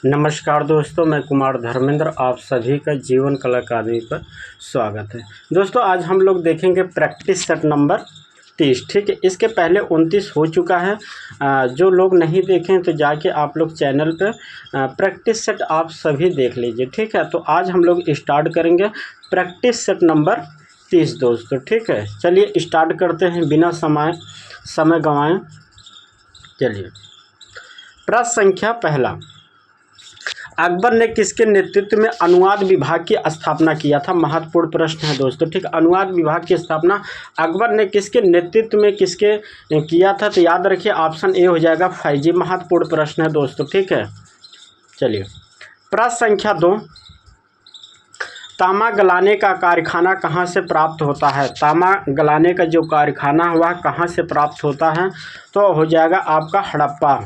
नमस्कार दोस्तों, मैं कुमार धर्मेंद्र, आप सभी का जीवन कला अकादमी पर स्वागत है। दोस्तों आज हम लोग देखेंगे प्रैक्टिस सेट नंबर 30। ठीक है, इसके पहले 29 हो चुका है। जो लोग नहीं देखें तो जाके आप लोग चैनल पे प्रैक्टिस सेट आप सभी देख लीजिए। ठीक है, तो आज हम लोग स्टार्ट करेंगे प्रैक्टिस सेट नंबर 30 दोस्तों। ठीक है, चलिए स्टार्ट करते हैं बिना समय गंवाएं। चलिए, प्रश्न संख्या पहला, अकबर ने किसके नेतृत्व में अनुवाद विभाग की स्थापना किया था? महत्वपूर्ण प्रश्न है दोस्तों। ठीक, अनुवाद विभाग की स्थापना अकबर ने किसके नेतृत्व में किसके किया था? तो याद रखिए ऑप्शन ए हो जाएगा फैजी। महत्वपूर्ण प्रश्न है दोस्तों। ठीक है, चलिए प्रश्न संख्या 2, तांबा गलाने का कारखाना कहाँ से प्राप्त होता है? तांबा गलाने का जो कारखाना हुआ कहाँ से प्राप्त होता है? तो हो जाएगा आपका हड़प्पा।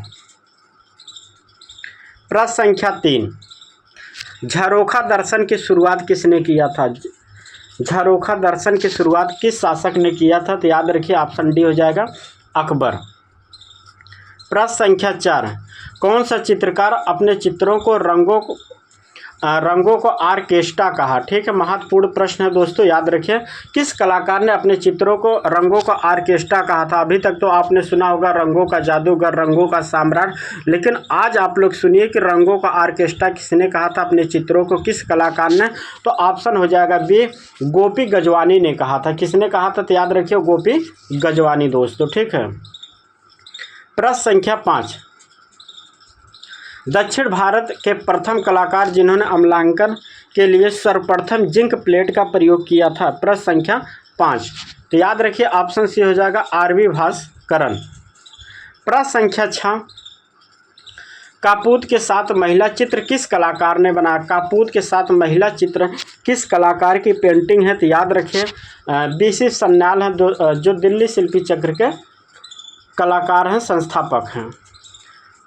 प्रश्न संख्या 3, झरोखा दर्शन की शुरुआत किसने किया था? झरोखा दर्शन की शुरुआत किस शासक ने किया था? तो याद रखिए ऑप्शन डी हो जाएगा अकबर। प्रश्न संख्या 4, कौन सा चित्रकार अपने चित्रों को रंगों को आर्केस्ट्रा कहा? ठीक है, महत्वपूर्ण प्रश्न है दोस्तों। याद रखिए किस कलाकार ने अपने चित्रों को रंगों का आर्केस्ट्रा कहा था? अभी तक तो आपने सुना होगा रंगों का जादूगर, रंगों का सम्राट, लेकिन आज आप लोग सुनिए कि रंगों का आर्केस्ट्रा किसने कहा था अपने चित्रों को, किस कलाकार ने? तो ऑप्शन हो जाएगा बी, गोपी गजवानी ने कहा था। किसने कहा था? तो याद रखिए गोपी गजवानी दोस्तों। ठीक है, प्रश्न संख्या 5, दक्षिण भारत के प्रथम कलाकार जिन्होंने अम्लांकन के लिए सर्वप्रथम जिंक प्लेट का प्रयोग किया था? प्रश्न संख्या 5, तो याद रखिए ऑप्शन सी हो जाएगा आरवी भास्करन। प्रश्न संख्या 6, कापूत के साथ महिला चित्र किस कलाकार ने बनाया? कापूत के साथ महिला चित्र किस कलाकार की पेंटिंग है? तो याद रखिए बीसी सन्याल हैं, जो दिल्ली शिल्पी चक्र के कलाकार हैं, संस्थापक हैं।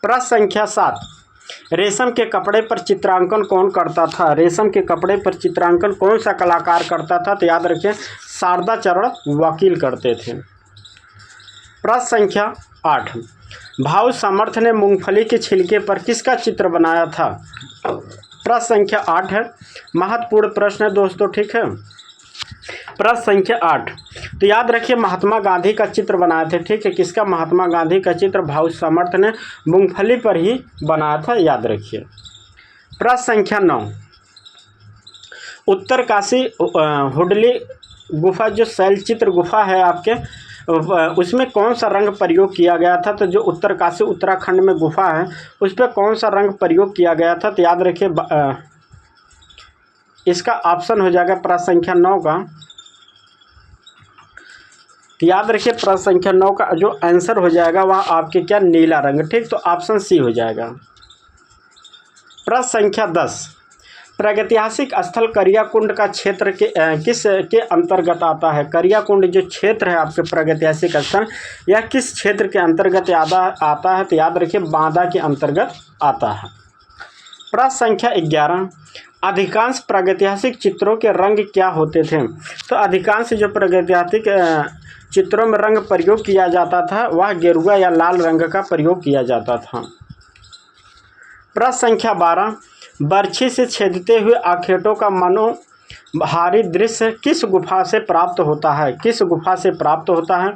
प्रश्न संख्या 7, रेशम के कपड़े पर चित्रांकन कौन करता था? रेशम के कपड़े पर चित्रांकन कौन सा कलाकार करता था? तो याद रखिए शारदा चरण वकील करते थे। प्रश्न संख्या 8, भाऊ समर्थ ने मूंगफली के छिलके पर किसका चित्र बनाया था? प्रश्न संख्या 8 है, महत्वपूर्ण प्रश्न है दोस्तों। ठीक है, प्रश्न संख्या 8, तो याद रखिए महात्मा गांधी का चित्र बनाए थे। ठीक है, किसका? महात्मा गांधी का चित्र भाऊ समर्थ ने मूंगफली पर ही बनाया था, याद रखिए। प्रश्न संख्या 9, उत्तरकाशी हुडली गुफा जो शैलचित्र गुफा है आपके, उसमें कौन सा रंग प्रयोग किया गया था? तो जो उत्तरकाशी उत्तराखंड में गुफा है उस पर कौन सा रंग प्रयोग किया गया था? तो याद रखिए इसका ऑप्शन हो जाएगा प्रश्न संख्या 9 का, तो याद रखिए प्रश्न संख्या 9 का जो आंसर हो जाएगा वह आपके क्या? नीला रंग। ठीक, तो ऑप्शन सी हो जाएगा। प्रश्न संख्या 10, प्रागैतिहासिक स्थल करियाकुंड का क्षेत्र किस के अंतर्गत आता है? करियाकुंड जो क्षेत्र है आपके प्रागैतिहासिक स्थल, यह किस क्षेत्र के अंतर्गत आता है? तो याद रखिए बांदा के अंतर्गत आता है। प्रश्न संख्या 11, अधिकांश प्रागैतिहासिक चित्रों के रंग क्या होते थे? तो अधिकांश जो प्रागैतिहासिक चित्रों में रंग प्रयोग किया जाता था वह गेरुआ या लाल रंग का प्रयोग किया जाता था। प्रश्न संख्या 12, बर्छी से छेदते हुए आखेटों का मनोहारी दृश्य किस गुफा से प्राप्त होता है? किस गुफा से प्राप्त होता है?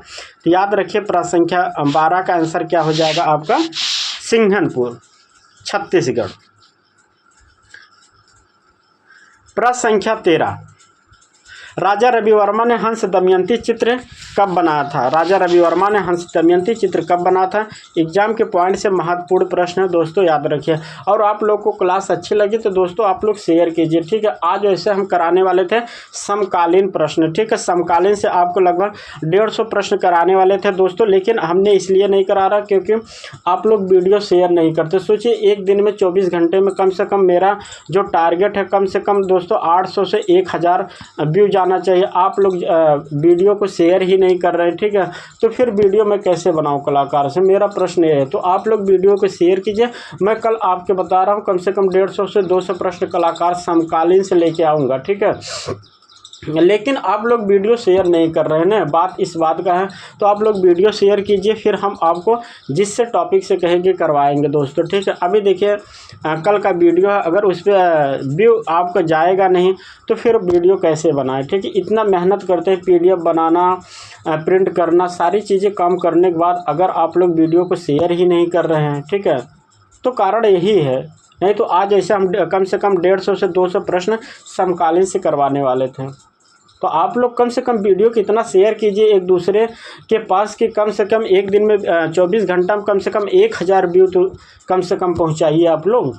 तो याद रखिए प्रश्न संख्या 12 का आंसर क्या हो जाएगा आपका? सिंघनपुर, छत्तीसगढ़। प्रश्न संख्या 13, राजा रवि वर्मा ने हंस दमयंती चित्र कब बनाया था? राजा रवि वर्मा ने हंस दमयंती चित्र कब बनाया था? एग्जाम के पॉइंट से महत्वपूर्ण प्रश्न है दोस्तों, याद रखिए। और आप लोग को क्लास अच्छी लगी तो दोस्तों आप लोग शेयर कीजिए। ठीक है, आज वैसे हम कराने वाले थे समकालीन प्रश्न। ठीक है, समकालीन से आपको लगभग 150 प्रश्न कराने वाले थे दोस्तों, लेकिन हमने इसलिए नहीं करा रहा क्योंकि आप लोग वीडियो शेयर नहीं करते। सोचिए एक दिन में 24 घंटे में कम से कम मेरा जो टारगेट है कम से कम दोस्तों 800 से 1000 व्यू जाना चाहिए। आप लोग वीडियो को शेयर ही नहीं कर रहे हैं। ठीक है, तो फिर वीडियो मैं कैसे बनाऊं कलाकार से? मेरा प्रश्न ये है। तो आप लोग वीडियो को शेयर कीजिए। मैं कल आपके बता रहा हूं कम से कम 150 से 200 प्रश्न कलाकार समकालीन से लेके आऊँगा। ठीक है, लेकिन आप लोग वीडियो शेयर नहीं कर रहे हैं ना, बात इस बात का है। तो आप लोग वीडियो शेयर कीजिए, फिर हम आपको जिससे टॉपिक से कहेंगे करवाएंगे दोस्तों, ठीक है। अभी देखिए कल का वीडियो है, अगर उस पर व्यू आपका जाएगा नहीं तो फिर वीडियो कैसे बनाएं, ठीक है। इतना मेहनत करते हैं, PDF बनाना, प्रिंट करना, सारी चीज़ें काम करने के बाद अगर आप लोग वीडियो को शेयर ही नहीं कर रहे हैं, ठीक है, तो कारण यही है। नहीं तो आज ऐसे हम कम से कम 150 से 200 प्रश्न समकालीन से करवाने वाले थे। तो आप लोग कम से कम वीडियो कितना शेयर कीजिए एक दूसरे के पास कि कम से कम एक दिन में 24 घंटा में कम से कम 1000 व्यू तो कम से कम पहुंचाइए आप लोग।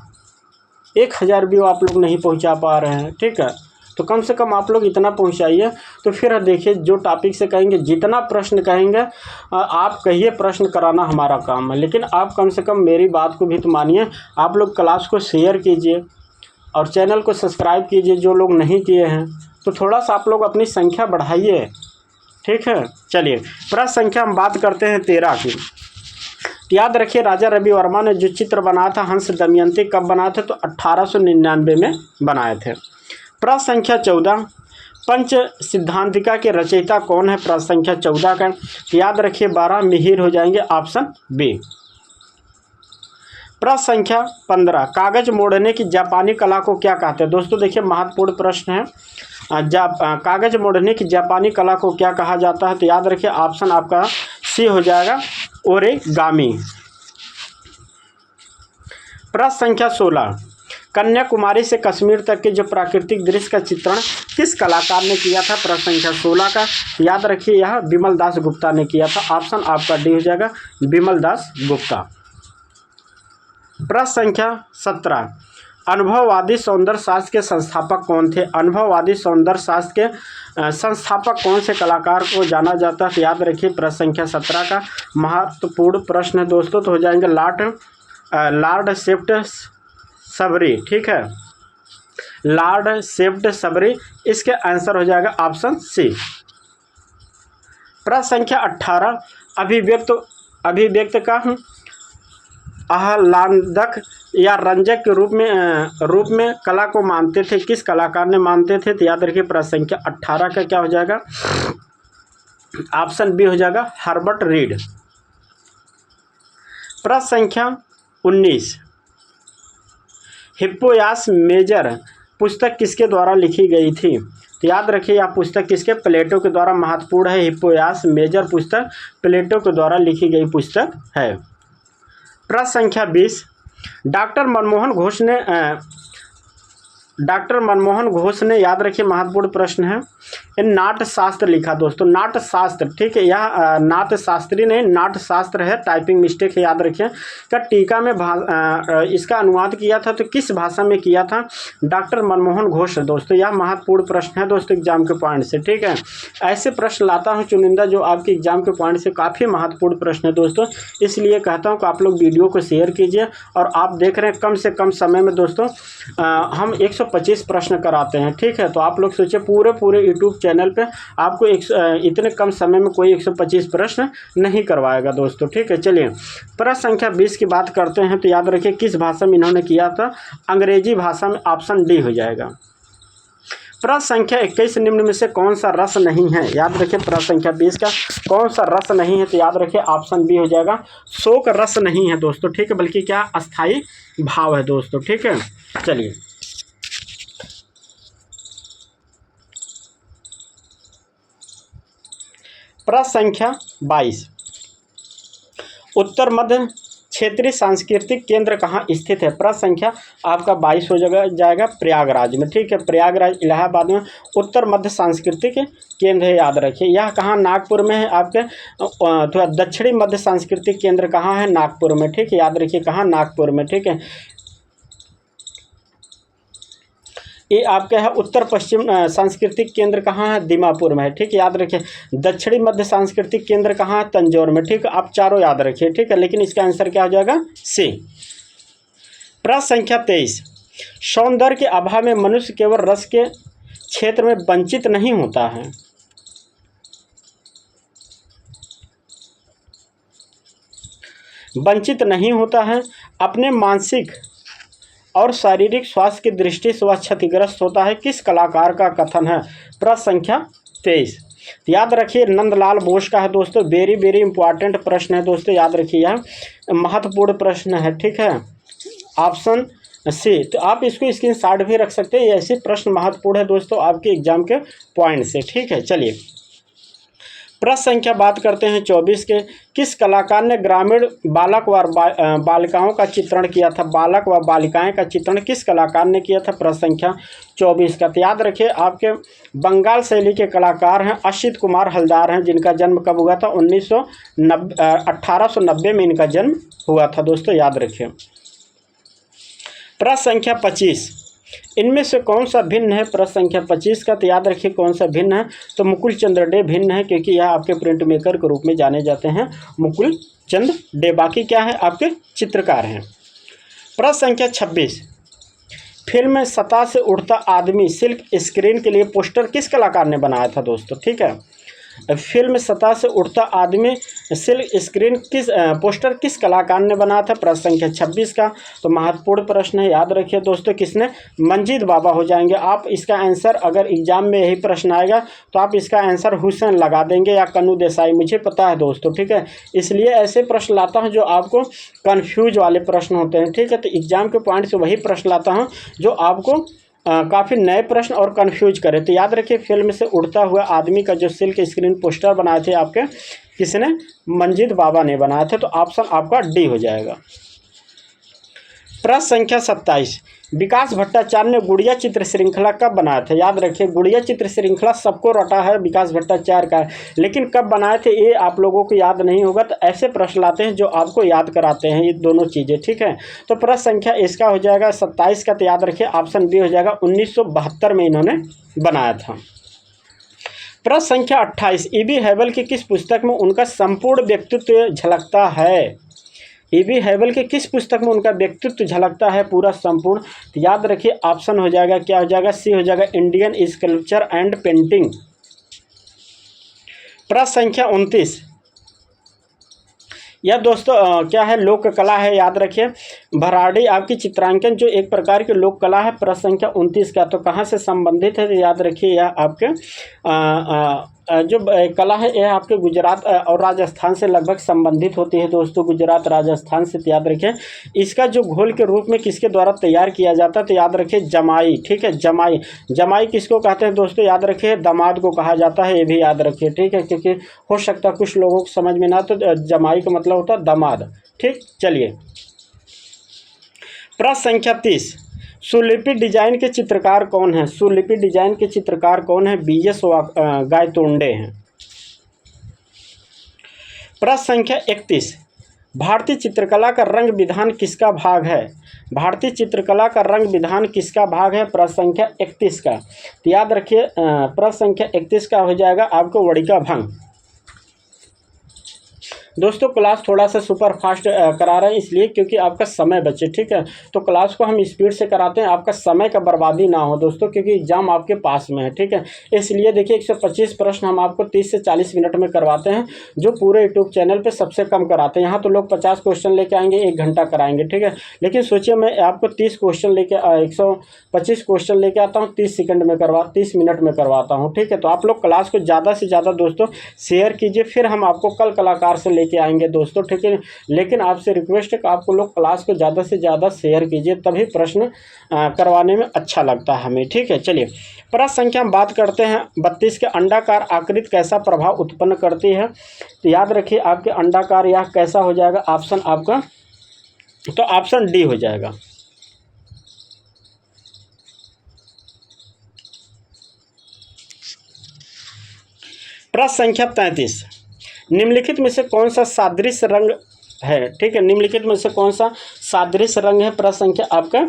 1000 व्यू आप लोग नहीं पहुंचा पा रहे हैं, ठीक है। तो कम से कम आप लोग इतना पहुंचाइए। तो फिर देखिए जो टॉपिक से कहेंगे, जितना प्रश्न कहेंगे आप कहिए, प्रश्न कराना हमारा काम है। लेकिन आप कम से कम मेरी बात को भी तो मानिए। आप लोग क्लास को शेयर कीजिए और चैनल को सब्सक्राइब कीजिए जो लोग नहीं किए हैं। तो थोड़ा सा आप लोग अपनी संख्या बढ़ाइए, ठीक है। चलिए प्रश्न संख्या हम बात करते हैं 13 की। याद रखिए राजा रवि वर्मा ने जो चित्र बनाया था हंस दमयंती कब बनाए थे, तो 1899 में बनाए थे। प्रश्न संख्या 14, पंच सिद्धांतिका के रचयिता कौन है, प्रश्न संख्या 14 का। याद रखिए 12 मिहिर हो जाएंगे, ऑप्शन बी। प्रश्न संख्या 15, कागज मोड़ने की जापानी कला को क्या कहते हैं। दोस्तों देखिए महत्वपूर्ण प्रश्न है। कागज मोड़ने की जापानी कला को क्या कहा जाता है, तो याद रखिए ऑप्शन आपका सी हो जाएगा, ओरिगामी। प्रश्न संख्या 16, कन्याकुमारी से कश्मीर तक के जो प्राकृतिक दृश्य का चित्रण किस कलाकार ने किया था, प्रश्न संख्या 16 का। याद रखिए यह विमल दास गुप्ता ने किया था, ऑप्शन आपका डी हो जाएगा, विमल दास गुप्ता। प्रश्न संख्या 17, अनुभववादी सौंदर्य शास्त्र के संस्थापक कौन थे। अनुभववादी सौंदर्य शास्त्र के संस्थापक कौन से कलाकार को जाना जाता है, तो याद रखिए प्रश्न संख्या 17 का महत्वपूर्ण प्रश्न है दोस्तों। तो हो जाएंगे लॉर्ड शेफ्ट-सब्री, ठीक है, लॉर्ड शेफ्ट-सब्री। इसके आंसर हो जाएगा ऑप्शन सी। प्रश्न संख्या 18, अभिव्यक्त का आह्लादक या रंजक के रूप में कला को मानते थे, किस कलाकार ने मानते थे, तो याद रखिए प्रश्न संख्या 18 का क्या हो जाएगा, ऑप्शन बी हो जाएगा, हर्बर्ट रीड। प्रश्न संख्या 19, हिप्पोयास मेजर पुस्तक किसके द्वारा लिखी गई थी, तो याद रखिए यह पुस्तक किसके, प्लेटो के द्वारा महत्वपूर्ण है। हिप्पोयास मेजर पुस्तक प्लेटो के द्वारा लिखी गई पुस्तक है। प्रश्न संख्या 20, डॉक्टर मनमोहन घोष ने याद रखिए महत्वपूर्ण प्रश्न है, नाट्यशास्त्र लिखा दोस्तों, नाट्यशास्त्र, ठीक है। यह नाट्यशास्त्री नहीं नाट्यशास्त्र है, टाइपिंग मिस्टेक है, याद रखिए। का टीका में इसका अनुवाद किया था तो किस भाषा में किया था, डॉक्टर मनमोहन घोष दोस्तों। यह महत्वपूर्ण प्रश्न है दोस्तों एग्जाम के पॉइंट से, ठीक है। ऐसे प्रश्न लाता हूँ चुनिंदा जो आपके एग्जाम के पॉइंट से काफ़ी महत्वपूर्ण प्रश्न है दोस्तों, इसलिए कहता हूँ कि आप लोग वीडियो को शेयर कीजिए। और आप देख रहे हैं कम से कम समय में दोस्तों हम 125 प्रश्न कराते हैं, ठीक है। तो आप लोग सोचिए पूरे यूट्यूब चैनल पे आपको इतने कम समय में कोई 125 प्रश्न नहीं करवाएगा दोस्तों, ठीक है। चलिए प्रश्न संख्या 20 की बात करते हैं। तो याद रखिए किस भाषा में इन्होंने किया था, अंग्रेजी भाषा में, ऑप्शन डी हो जाएगा। प्रश्न संख्या 21, निम्न में से कौन सा रस नहीं है, याद रखिए प्रश्न संख्या 20 का कौन सा रस नहीं है, तो याद रखिए ऑप्शन बी हो जाएगा, शोक रस नहीं है दोस्तों, ठीक है, बल्कि क्या अस्थाई भाव है दोस्तों, ठीक है। चलिए प्रश्न संख्या 22, उत्तर मध्य क्षेत्रीय सांस्कृतिक केंद्र कहाँ स्थित है, प्रश्न संख्या आपका 22 हो जाएगा प्रयागराज में, ठीक है। प्रयागराज इलाहाबाद में उत्तर मध्य सांस्कृतिक केंद्र है, याद रखिए। यह कहाँ, नागपुर में है आपके। थोड़ा दक्षिणी मध्य सांस्कृतिक केंद्र कहाँ है, नागपुर में, ठीक है, याद रखिए कहाँ, नागपुर में, ठीक है। ये आपका है उत्तर पश्चिम सांस्कृतिक केंद्र कहाँ है, दीमापुर में है, ठीक है, याद रखिए। दक्षिणी मध्य सांस्कृतिक केंद्र कहाँ है, तंजौर में, ठीक है। आप चारों याद रखिए, ठीक है, लेकिन इसका आंसर क्या हो जाएगा, सी। प्रश्न संख्या 23, सौंदर्य के अभाव में मनुष्य केवल रस के क्षेत्र में वंचित नहीं होता है, वंचित नहीं होता है, अपने मानसिक और शारीरिक स्वास्थ्य की दृष्टि से वह क्षतिग्रस्त होता है, किस कलाकार का कथन है? प्रश्न संख्या 23। याद रखिए नंदलाल बोस का है दोस्तों, वेरी वेरी इंपॉर्टेंट प्रश्न है दोस्तों, याद रखिए यह महत्वपूर्ण प्रश्न है, ठीक है। ऑप्शन सी, तो आप इसको स्क्रीनशॉट भी रख सकते हैं, ऐसे प्रश्न महत्वपूर्ण है दोस्तों आपके एग्जाम के पॉइंट से, ठीक है। चलिए प्रश्न संख्या बात करते हैं 24 के, किस कलाकार ने ग्रामीण बालक व बालिकाओं का चित्रण किया था? बालक व बालिकाएं का चित्रण किस कलाकार ने किया था? प्रश्न संख्या 24 का। तो याद रखिए आपके बंगाल शैली के कलाकार हैं असित कुमार हलदार हैं, जिनका जन्म कब हुआ था? 1890 में इनका जन्म हुआ था दोस्तों, याद रखिए। प्रश्न संख्या 25, इनमें से कौन सा भिन्न है? प्रश्न संख्या 25 का। तो याद रखिए कौन सा भिन्न है? तो मुकुल चंद्र डे भिन्न है, क्योंकि यह आपके प्रिंट मेकर के रूप में जाने जाते हैं मुकुल चंद्र डे। बाकी क्या है? आपके चित्रकार हैं। प्रश्न संख्या 26, फिल्म में सतह से उड़ता आदमी सिल्क स्क्रीन के लिए पोस्टर किस कलाकार ने बनाया था दोस्तों? ठीक है, फिल्म सतह से उड़ता आदमी सिल्क स्क्रीन पोस्टर किस कलाकार ने बनाया था? प्रश्न संख्या 26 का। तो महत्वपूर्ण प्रश्न है, याद रखिए दोस्तों, किसने? मंजीत बाबा हो जाएंगे। आप इसका आंसर, अगर एग्जाम में यही प्रश्न आएगा तो आप इसका आंसर हुसैन लगा देंगे या कन्नू देसाई, मुझे पता है दोस्तों, ठीक है। इसलिए ऐसे प्रश्न लाता हूँ जो आपको कन्फ्यूज वाले प्रश्न होते हैं, ठीक है। तो एग्जाम के पॉइंट से वही प्रश्न लाता हूँ जो आपको काफ़ी नए प्रश्न और कन्फ्यूज करे। तो याद रखिए फिल्म से उड़ता हुआ आदमी का जो सिल्क स्क्रीन पोस्टर बनाए थे आपके, किसने? मंजीत बाबा ने बनाए थे। तो ऑप्शन आपका डी हो जाएगा। प्रश्न संख्या 27, विकास भट्टाचार्य ने गुड़िया चित्र श्रृंखला कब बनाया था? याद रखिए गुड़िया चित्र श्रृंखला सबको रटा है विकास भट्टाचार्य का, लेकिन कब बनाए थे ये आप लोगों को याद नहीं होगा। तो ऐसे प्रश्न लाते हैं जो आपको याद कराते हैं ये दोनों चीज़ें, ठीक है। तो प्रश्न संख्या इसका हो जाएगा 27 का। तो याद रखिए ऑप्शन बी हो जाएगा, 1972 में इन्होंने बनाया था। प्रश्न संख्या 28, ई.बी. हैवल की किस पुस्तक में उनका संपूर्ण व्यक्तित्व झलकता है? ई.बी. हैवल के किस पुस्तक में उनका व्यक्तित्व झलकता है पूरा संपूर्ण? तो याद रखिए ऑप्शन हो जाएगा, क्या हो जाएगा? सी हो जाएगा, इंडियन स्कल्पचर एंड पेंटिंग। प्रश्न संख्या 29, यह दोस्तों क्या है? लोक कला है, याद रखिए। भराड़ी आपकी चित्रांकन जो एक प्रकार की लोक कला है। प्रश्न संख्या 29 का। तो कहाँ से संबंधित है? तो याद रखिए यह आपके जो कला है यह आपके गुजरात और राजस्थान से लगभग संबंधित होती है दोस्तों, गुजरात राजस्थान से। याद रखें इसका जो घोल के रूप में किसके द्वारा तैयार किया जाता है? तो याद रखें जमाई, ठीक है। जमाई, जमाई किसको कहते हैं दोस्तों? याद रखें दामाद को कहा जाता है, ये भी याद रखिए, ठीक है, क्योंकि हो सकता है कुछ लोगों को समझ में ना, तो जमाई का मतलब होता है दामाद, ठीक। चलिए प्रश्न संख्या 30, सुलिपि डिजाइन के चित्रकार कौन है? सुलिपि डिजाइन के चित्रकार कौन है? बीएस गायतोंडे हैं। प्रश्न संख्या 31, भारतीय चित्रकला का रंग विधान किसका भाग है? भारतीय चित्रकला का रंग विधान किसका भाग है? प्रश्न संख्या 31 का। तो याद रखिए प्रश्न संख्या 31 का हो जाएगा आपको वड़िका भंग। दोस्तों क्लास थोड़ा सा सुपर फास्ट करा रहे हैं इसलिए क्योंकि आपका समय बचे, ठीक है। तो क्लास को हम स्पीड से कराते हैं, आपका समय का बर्बादी ना हो दोस्तों, क्योंकि एग्जाम आपके पास में है, ठीक है। इसलिए देखिए 125 प्रश्न हम आपको 30 से 40 मिनट में करवाते हैं, जो पूरे यूट्यूब चैनल पे सबसे कम कराते हैं। यहाँ तो लोग 50 क्वेश्चन लेके आएंगे, 1 घंटा कराएंगे, ठीक है। लेकिन सोचिए मैं आपको 30 क्वेश्चन लेके 125 क्वेश्चन लेके आता हूँ, 30 मिनट में करवाता हूँ, ठीक है। तो आप लोग क्लास को ज़्यादा से ज़्यादा दोस्तों शेयर कीजिए, फिर हम आपको कल कलाकार से लेके आएंगे दोस्तों, ठीक है। लेकिन आपसे रिक्वेस्ट है कि आपको लोग क्लास को ज़्यादा से ज़्यादा शेयर कीजिए, तभी प्रश्न करवाने में अच्छा लगता है हमें, ठीक है। चलिए प्रश्न संख्या हम बात करते हैं 32 के, अंडाकार आकृति कैसा प्रभाव उत्पन्न करती है? तो याद रखिए आपके अंडाकार यह कैसा हो जाएगा? ऑप्शन आपका तो ऑप्शन डी हो जाएगा। प्रश्न संख्या 33, निम्नलिखित में से कौन सा सादृश्य रंग है? ठीक है, निम्नलिखित में से कौन सा सादृश्य रंग है? प्रश्न संख्या आपका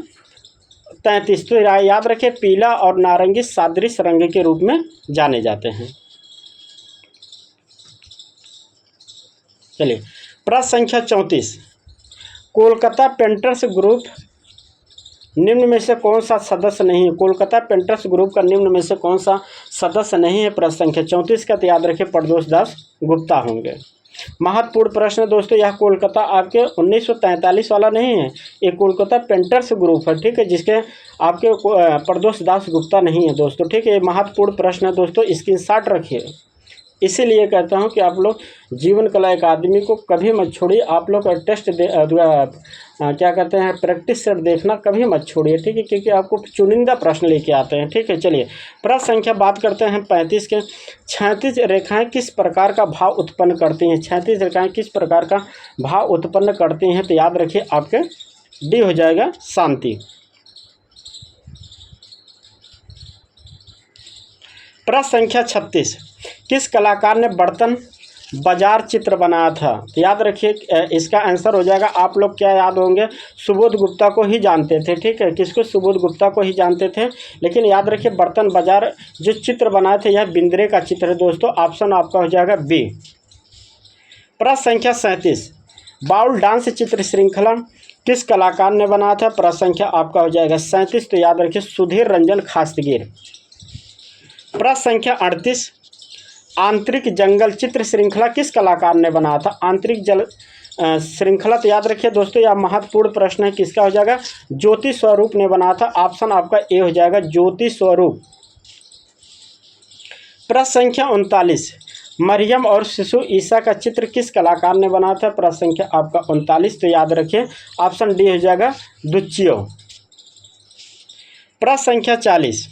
33। तो याद रखें पीला और नारंगी सादृश्य रंग के रूप में जाने जाते हैं। चलिए प्रश्न संख्या 34, कोलकाता पेंटर्स ग्रुप निम्न में से कौन सा सदस्य नहीं है? कोलकाता पेंटर्स ग्रुप का निम्न में से कौन सा सदस्य नहीं है? प्रश्न संख्या 34 का। तो याद रखिए प्रदोष दास गुप्ता होंगे। महत्वपूर्ण प्रश्न दोस्तों, यह कोलकाता आपके 1943 वाला नहीं है, ये कोलकाता पेंटर्स ग्रुप है, ठीक है, जिसके आपके प्रदोष दास गुप्ता नहीं है दोस्तों, ठीक है। ये महत्वपूर्ण प्रश्न है दोस्तों, स्क्रीनशॉट रखिए। इसीलिए कहता हूँ कि आप लोग जीवन कला अकादमी को कभी मत छोड़िए। आप लोग का टेस्ट क्या कहते हैं, प्रैक्टिस सेट देखना कभी मत छोड़िए, ठीक है, क्योंकि आपको चुनिंदा प्रश्न लेके आते हैं, ठीक है। चलिए प्रश्न संख्या बात करते हैं 35 के। 36 रेखाएं किस प्रकार का भाव उत्पन्न करती हैं? 36 रेखाएं किस प्रकार का भाव उत्पन्न करती हैं? तो याद रखिए आपके डी हो जाएगा शांति। प्रश्न संख्या 36, किस कलाकार ने बर्तन बाजार चित्र बनाया था? तो याद रखिए इसका आंसर हो जाएगा, आप लोग क्या याद होंगे, सुबोध गुप्ता को ही जानते थे, ठीक है। किसको? सुबोध गुप्ता को ही जानते थे, लेकिन याद रखिए बर्तन बाजार जो चित्र बनाए थे यह बिंद्रे का चित्र है दोस्तों। ऑप्शन आपका हो जाएगा बी। प्रश्न संख्या 37, बाउल डांस चित्र श्रृंखला किस कलाकार ने बनाया था? प्रश्न संख्या आपका हो जाएगा 37, तो याद रखिए सुधीर रंजन खास्तगीर। प्रश्न संख्या 38, आंतरिक जंगल चित्र श्रृंखला किस कलाकार ने बनाया था? आंतरिक जल श्रृंखला, तो याद रखिए दोस्तों यह महत्वपूर्ण प्रश्न है, किसका हो जाएगा? ज्योति स्वरूप ने बनाया था। ऑप्शन आपका ए हो जाएगा ज्योति स्वरूप। प्रश्न संख्या 39, मरियम और शिशु ईसा का चित्र किस कलाकार ने बनाया था? प्रश्न संख्या आपका 39, तो याद रखिए ऑप्शन डी हो जाएगा दुच्चियो। प्रश्न संख्या 40,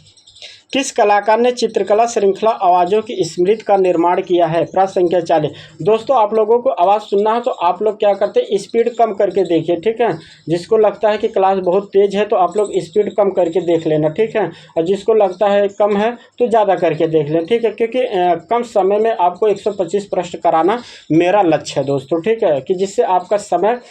किस कलाकार ने चित्रकला श्रृंखला आवाज़ों की स्मृति का निर्माण किया है? प्रश्न संख्या 40। दोस्तों आप लोगों को आवाज़ सुनना है तो आप लोग क्या करते हैं, स्पीड कम करके देखिए, ठीक है। जिसको लगता है कि क्लास बहुत तेज़ है तो आप लोग स्पीड कम करके देख लेना, ठीक है, और जिसको लगता है कम है तो ज़्यादा करके देख लें, ठीक है, क्योंकि कम समय में आपको 125 प्रश्न कराना मेरा लक्ष्य है दोस्तों, ठीक है, कि जिससे आपका समय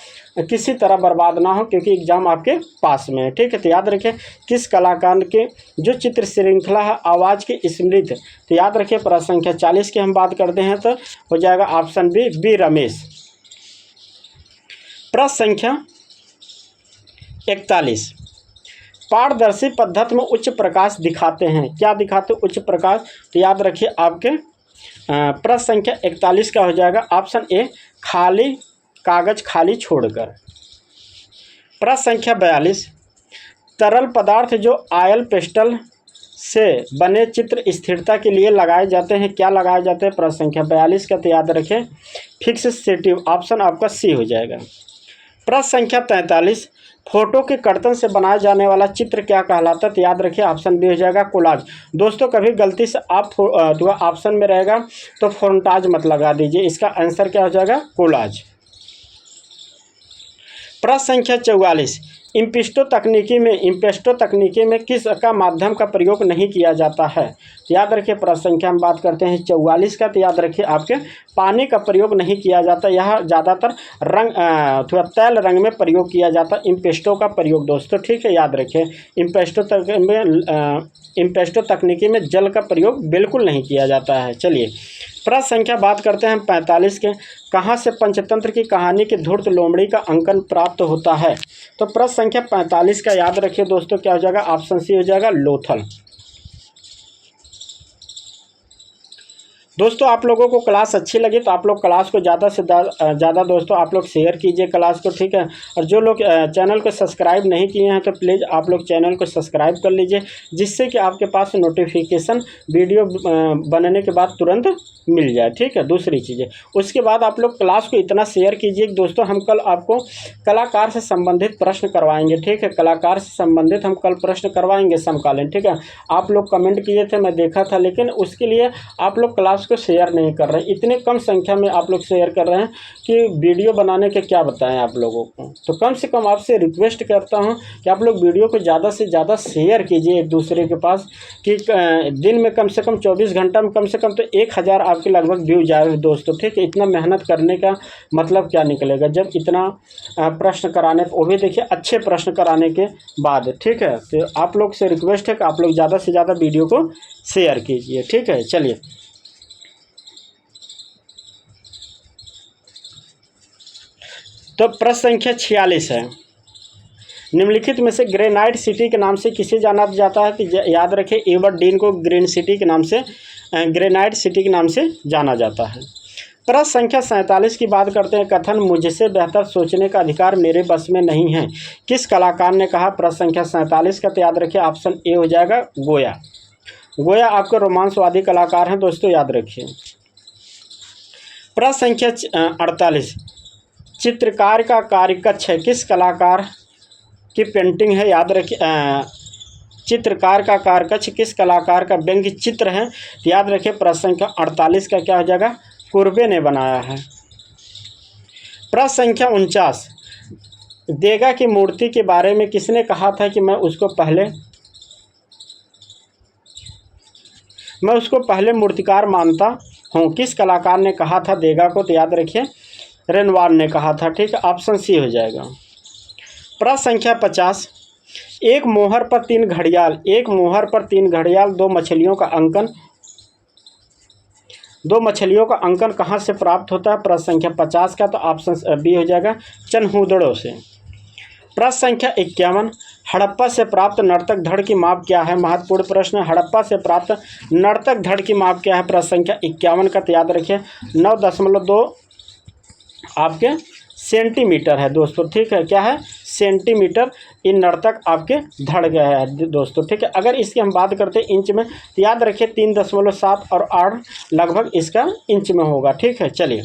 किसी तरह बर्बाद ना हो, क्योंकि एग्ज़ाम आपके पास में है, ठीक है। तो याद रखें किस कलाकार के जो चित्र श्रृंखला है आवाज़ की स्मृति, तो याद रखिए प्रश्न संख्या 40 की हम बात करते हैं तो हो जाएगा ऑप्शन बी, बी रमेश। प्रश्न संख्या 41, पारदर्शी पद्धति में उच्च प्रकाश दिखाते हैं, क्या दिखाते उच्च प्रकाश? तो याद रखिए आपके प्रश्न संख्या 41 का हो जाएगा ऑप्शन ए, खाली कागज खाली छोड़कर। प्रश्न संख्या 42, तरल पदार्थ जो ऑयल पेस्टल से बने चित्र स्थिरता के लिए लगाए जाते हैं, क्या लगाए जाते हैं? प्रश्न संख्या 42 का, तो याद रखें फिक्सेटिव। ऑप्शन आपका सी हो जाएगा। प्रश्न संख्या 43, फोटो के कर्तन से बनाया जाने वाला चित्र क्या कहलाता है? तो याद रखिए ऑप्शन बी हो जाएगा कोलाज। दोस्तों कभी गलती से आप ऑप्शन में रहेगा तो फोरटाज मत लगा दीजिए, इसका आंसर क्या हो जाएगा? कोलाज। प्रश्न संख्या 44, इम्पेस्टो तकनीकी में किस का माध्यम का प्रयोग नहीं किया जाता है? याद रखिए प्रश्न संख्या हम बात करते हैं 44 का, तो याद रखिए आपके पानी का प्रयोग नहीं किया जाता, यह ज़्यादातर रंग थोड़ा तेल रंग में प्रयोग किया जाता इम्पेस्टो का प्रयोग दोस्तों, ठीक है। याद रखिए इम्पेस्टो तकनीकी में जल का प्रयोग बिल्कुल नहीं किया जाता है। चलिए प्रश्न संख्या बात करते हैं 45 के, कहाँ से पंचतंत्र की कहानी की धूर्त लोमड़ी का अंकन प्राप्त होता है? तो प्रश्न संख्या 45 का याद रखिए दोस्तों क्या हो जाएगा? ऑप्शन सी हो जाएगा लोथल। दोस्तों आप लोगों को क्लास अच्छी लगी तो आप लोग क्लास को ज़्यादा से ज़्यादा दोस्तों आप लोग शेयर कीजिए क्लास को, ठीक है। और जो लोग चैनल को सब्सक्राइब नहीं किए हैं तो प्लीज़ आप लोग चैनल को सब्सक्राइब कर लीजिए, जिससे कि आपके पास नोटिफिकेशन वीडियो बनने के बाद तुरंत मिल जाए, ठीक है। दूसरी चीज़ें उसके बाद आप लोग क्लास को इतना शेयर कीजिए कि दोस्तों हम कल आपको कलाकार से संबंधित प्रश्न करवाएंगे, ठीक है। कलाकार से संबंधित हम कल प्रश्न करवाएंगे समकालीन, ठीक है। आप लोग कमेंट किए थे, मैं देखा था, लेकिन उसके लिए आप लोग क्लास को शेयर नहीं कर रहे हैं। इतने कम संख्या में आप लोग शेयर कर रहे हैं कि वीडियो बनाने के क्या बताएं आप लोगों को। तो कम से कम आपसे रिक्वेस्ट करता हूं कि आप लोग वीडियो को ज़्यादा से ज़्यादा शेयर कीजिए एक दूसरे के पास, कि दिन में कम से कम 24 घंटा में कम से कम तो 1000 आपके लगभग व्यू जाए दोस्तों, ठीक है। इतना मेहनत करने का मतलब क्या निकलेगा जब इतना प्रश्न कराने, वो भी देखिए अच्छे प्रश्न कराने के बाद, ठीक है। तो आप लोग से रिक्वेस्ट है कि आप लोग ज़्यादा से ज़्यादा वीडियो को शेयर कीजिए, ठीक है। चलिए तो प्रश्न संख्या 46 है, निम्नलिखित में से ग्रेनाइट सिटी के नाम से किसे जाना जाता है? कि याद रखें एबरडीन को ग्रीन सिटी के नाम से ग्रेनाइट सिटी के नाम से जाना जाता है। प्रश्न संख्या 47 की बात करते हैं। कथन मुझसे बेहतर सोचने का अधिकार मेरे बस में नहीं है, किस कलाकार ने कहा? प्रश्न संख्या 47 का तो याद रखिए ऑप्शन ए हो जाएगा गोया। गोया आपके रोमांसवादी कलाकार हैं दोस्तों, याद रखिए। प्रश्न संख्या 48, चित्रकार का कार्यकक्ष है, किस कलाकार की पेंटिंग है? याद रखिए चित्रकार का कार्यकक्ष किस कलाकार का व्यंग्य चित्र है? याद रखिए प्रश्न संख्या 48 का क्या हो जाएगा? कुर्बे ने बनाया है। प्रश्न संख्या 49, देगा की मूर्ति के बारे में किसने कहा था कि मैं उसको पहले मूर्तिकार मानता हूँ? किस कलाकार ने कहा था देगा को? तो याद रखिए रेनवार ने कहा था। ठीक है, ऑप्शन सी हो जाएगा। प्रश्न संख्या 50, एक मोहर पर तीन घड़ियाल दो मछलियों का अंकन कहाँ से प्राप्त होता है? प्रश्न संख्या 50 का तो ऑप्शन बी हो जाएगा चनहूदड़ों से। प्रश्न संख्या 51, हड़प्पा से प्राप्त नर्तक धड़ की माप क्या है? महत्वपूर्ण प्रश्न। हड़प्पा से प्राप्त नर्तक धड़ की माप क्या है? प्रश्न संख्या 51 का तो याद रखिए 9.2 आपके सेंटीमीटर है दोस्तों। ठीक है, क्या है? सेंटीमीटर इन नर्तक आपके धड़ गए हैं दोस्तों। ठीक है, अगर इसकी हम बात करते हैं इंच में तो याद रखिए 3.7 और 8 लगभग इसका इंच में होगा। ठीक है, चलिए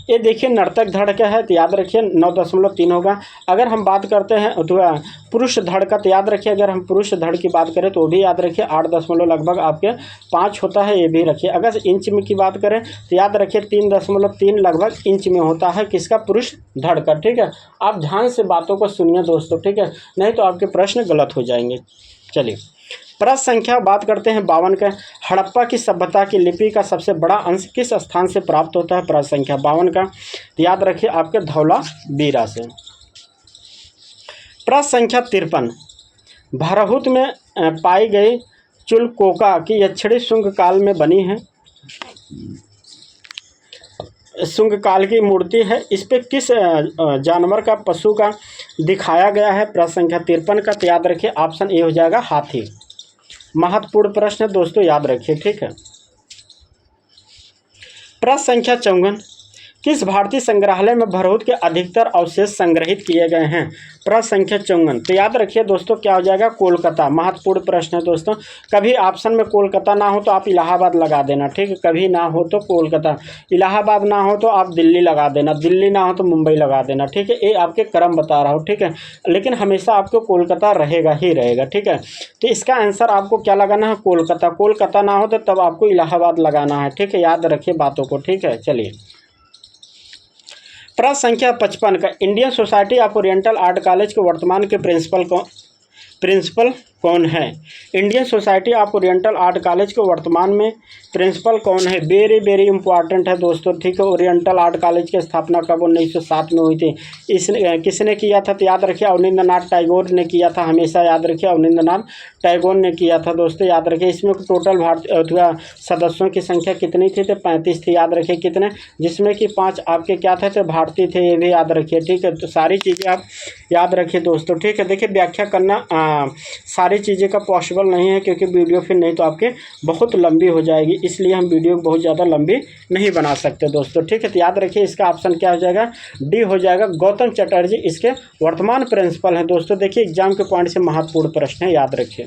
ये देखिए नर्तक धड़ का है तो याद रखिए 9.3 होगा। अगर हम बात करते हैं अथवा पुरुष धड़ का तो याद रखिए, अगर हम पुरुष धड़ की बात करें तो वो भी याद रखिए 8 लगभग आपके 5 होता है, ये भी रखिए। अगर इंच में की बात करें तो याद रखिए 3.3 लगभग इंच में होता है किसका? पुरुष धड़ का। ठीक है, आप ध्यान से बातों को सुनिए दोस्तों। ठीक है, नहीं तो आपके प्रश्न गलत हो जाएंगे। चलिए प्रश्न संख्या बात करते हैं 52 का, हड़प्पा की सभ्यता की लिपि का सबसे बड़ा अंश किस स्थान से प्राप्त होता है? प्रश्न संख्या 52 का तो याद रखिए आपके धौलावीरा से। प्रश्न संख्या 53, भरहुत में पाई गई चुलकोका की यक्षिणी शुंग काल में बनी है, शुंग काल की मूर्ति है, इस पे किस जानवर का, पशु का दिखाया गया है? प्रश्न संख्या 53 का तो याद रखिए ऑप्शन ए हो जाएगा हाथी। महत्वपूर्ण प्रश्न है दोस्तों, याद रखिए। ठीक है, प्रश्न संख्या 54, किस भारतीय संग्रहालय में भरहुत के अधिकतर अवशेष संग्रहित किए गए हैं? प्रश्न संख्या 54 तो याद रखिए दोस्तों क्या हो जाएगा? कोलकाता। महत्वपूर्ण प्रश्न है दोस्तों, कभी ऑप्शन में कोलकाता ना हो तो आप इलाहाबाद लगा देना। ठीक है, कभी ना हो तो कोलकाता, इलाहाबाद ना हो तो आप दिल्ली लगा देना, दिल्ली ना हो तो मुंबई लगा देना। ठीक है, ये आपके क्रम बता रहा हूँ। ठीक है, लेकिन हमेशा आपको कोलकाता रहेगा ही रहेगा। ठीक है, तो इसका आंसर आपको क्या लगाना है? कोलकाता। कोलकाता ना हो तो तब आपको इलाहाबाद लगाना है। ठीक है, याद रखिए बातों को। ठीक है, चलिए प्रश्न संख्या 55 का, Indian society of oriental art college के वर्तमान के प्रिंसिपल कौन है? Indian society of oriental art college के वर्तमान में प्रिंसिपल कौन है? वेरी इंपॉर्टेंट है दोस्तों। ठीक है, ओरिएंटल आर्ट कॉलेज की स्थापना कब 1907 में हुई थी? किसने किया था? तो याद रखिए अवनींद्रनाथ टैगोर ने किया था। हमेशा याद रखिए अवनींद्रनाथ टैगोर ने किया था दोस्तों, याद रखिए। इसमें टोटल भारतीय सदस्यों की संख्या कितनी थी? तो 35 थी। याद रखिए कितने, जिसमें कि 5 आपके क्या थे? तो भारतीय थे, ये भी याद रखिए। ठीक है, तो सारी चीज़ें आप याद रखिए दोस्तों। ठीक है, देखिए व्याख्या करना सारी चीज़ें का पॉसिबल नहीं है क्योंकि वीडियो फिर नहीं तो आपके बहुत लंबी हो जाएगी, इसलिए हम वीडियो बहुत ज़्यादा लंबी नहीं बना सकते दोस्तों। ठीक है, तो याद रखिए इसका ऑप्शन क्या हो जाएगा? डी हो जाएगा। गौतम चटर्जी इसके वर्तमान प्रिंसिपल हैं दोस्तों। देखिए एग्जाम के पॉइंट से महत्वपूर्ण प्रश्न है, याद रखिए।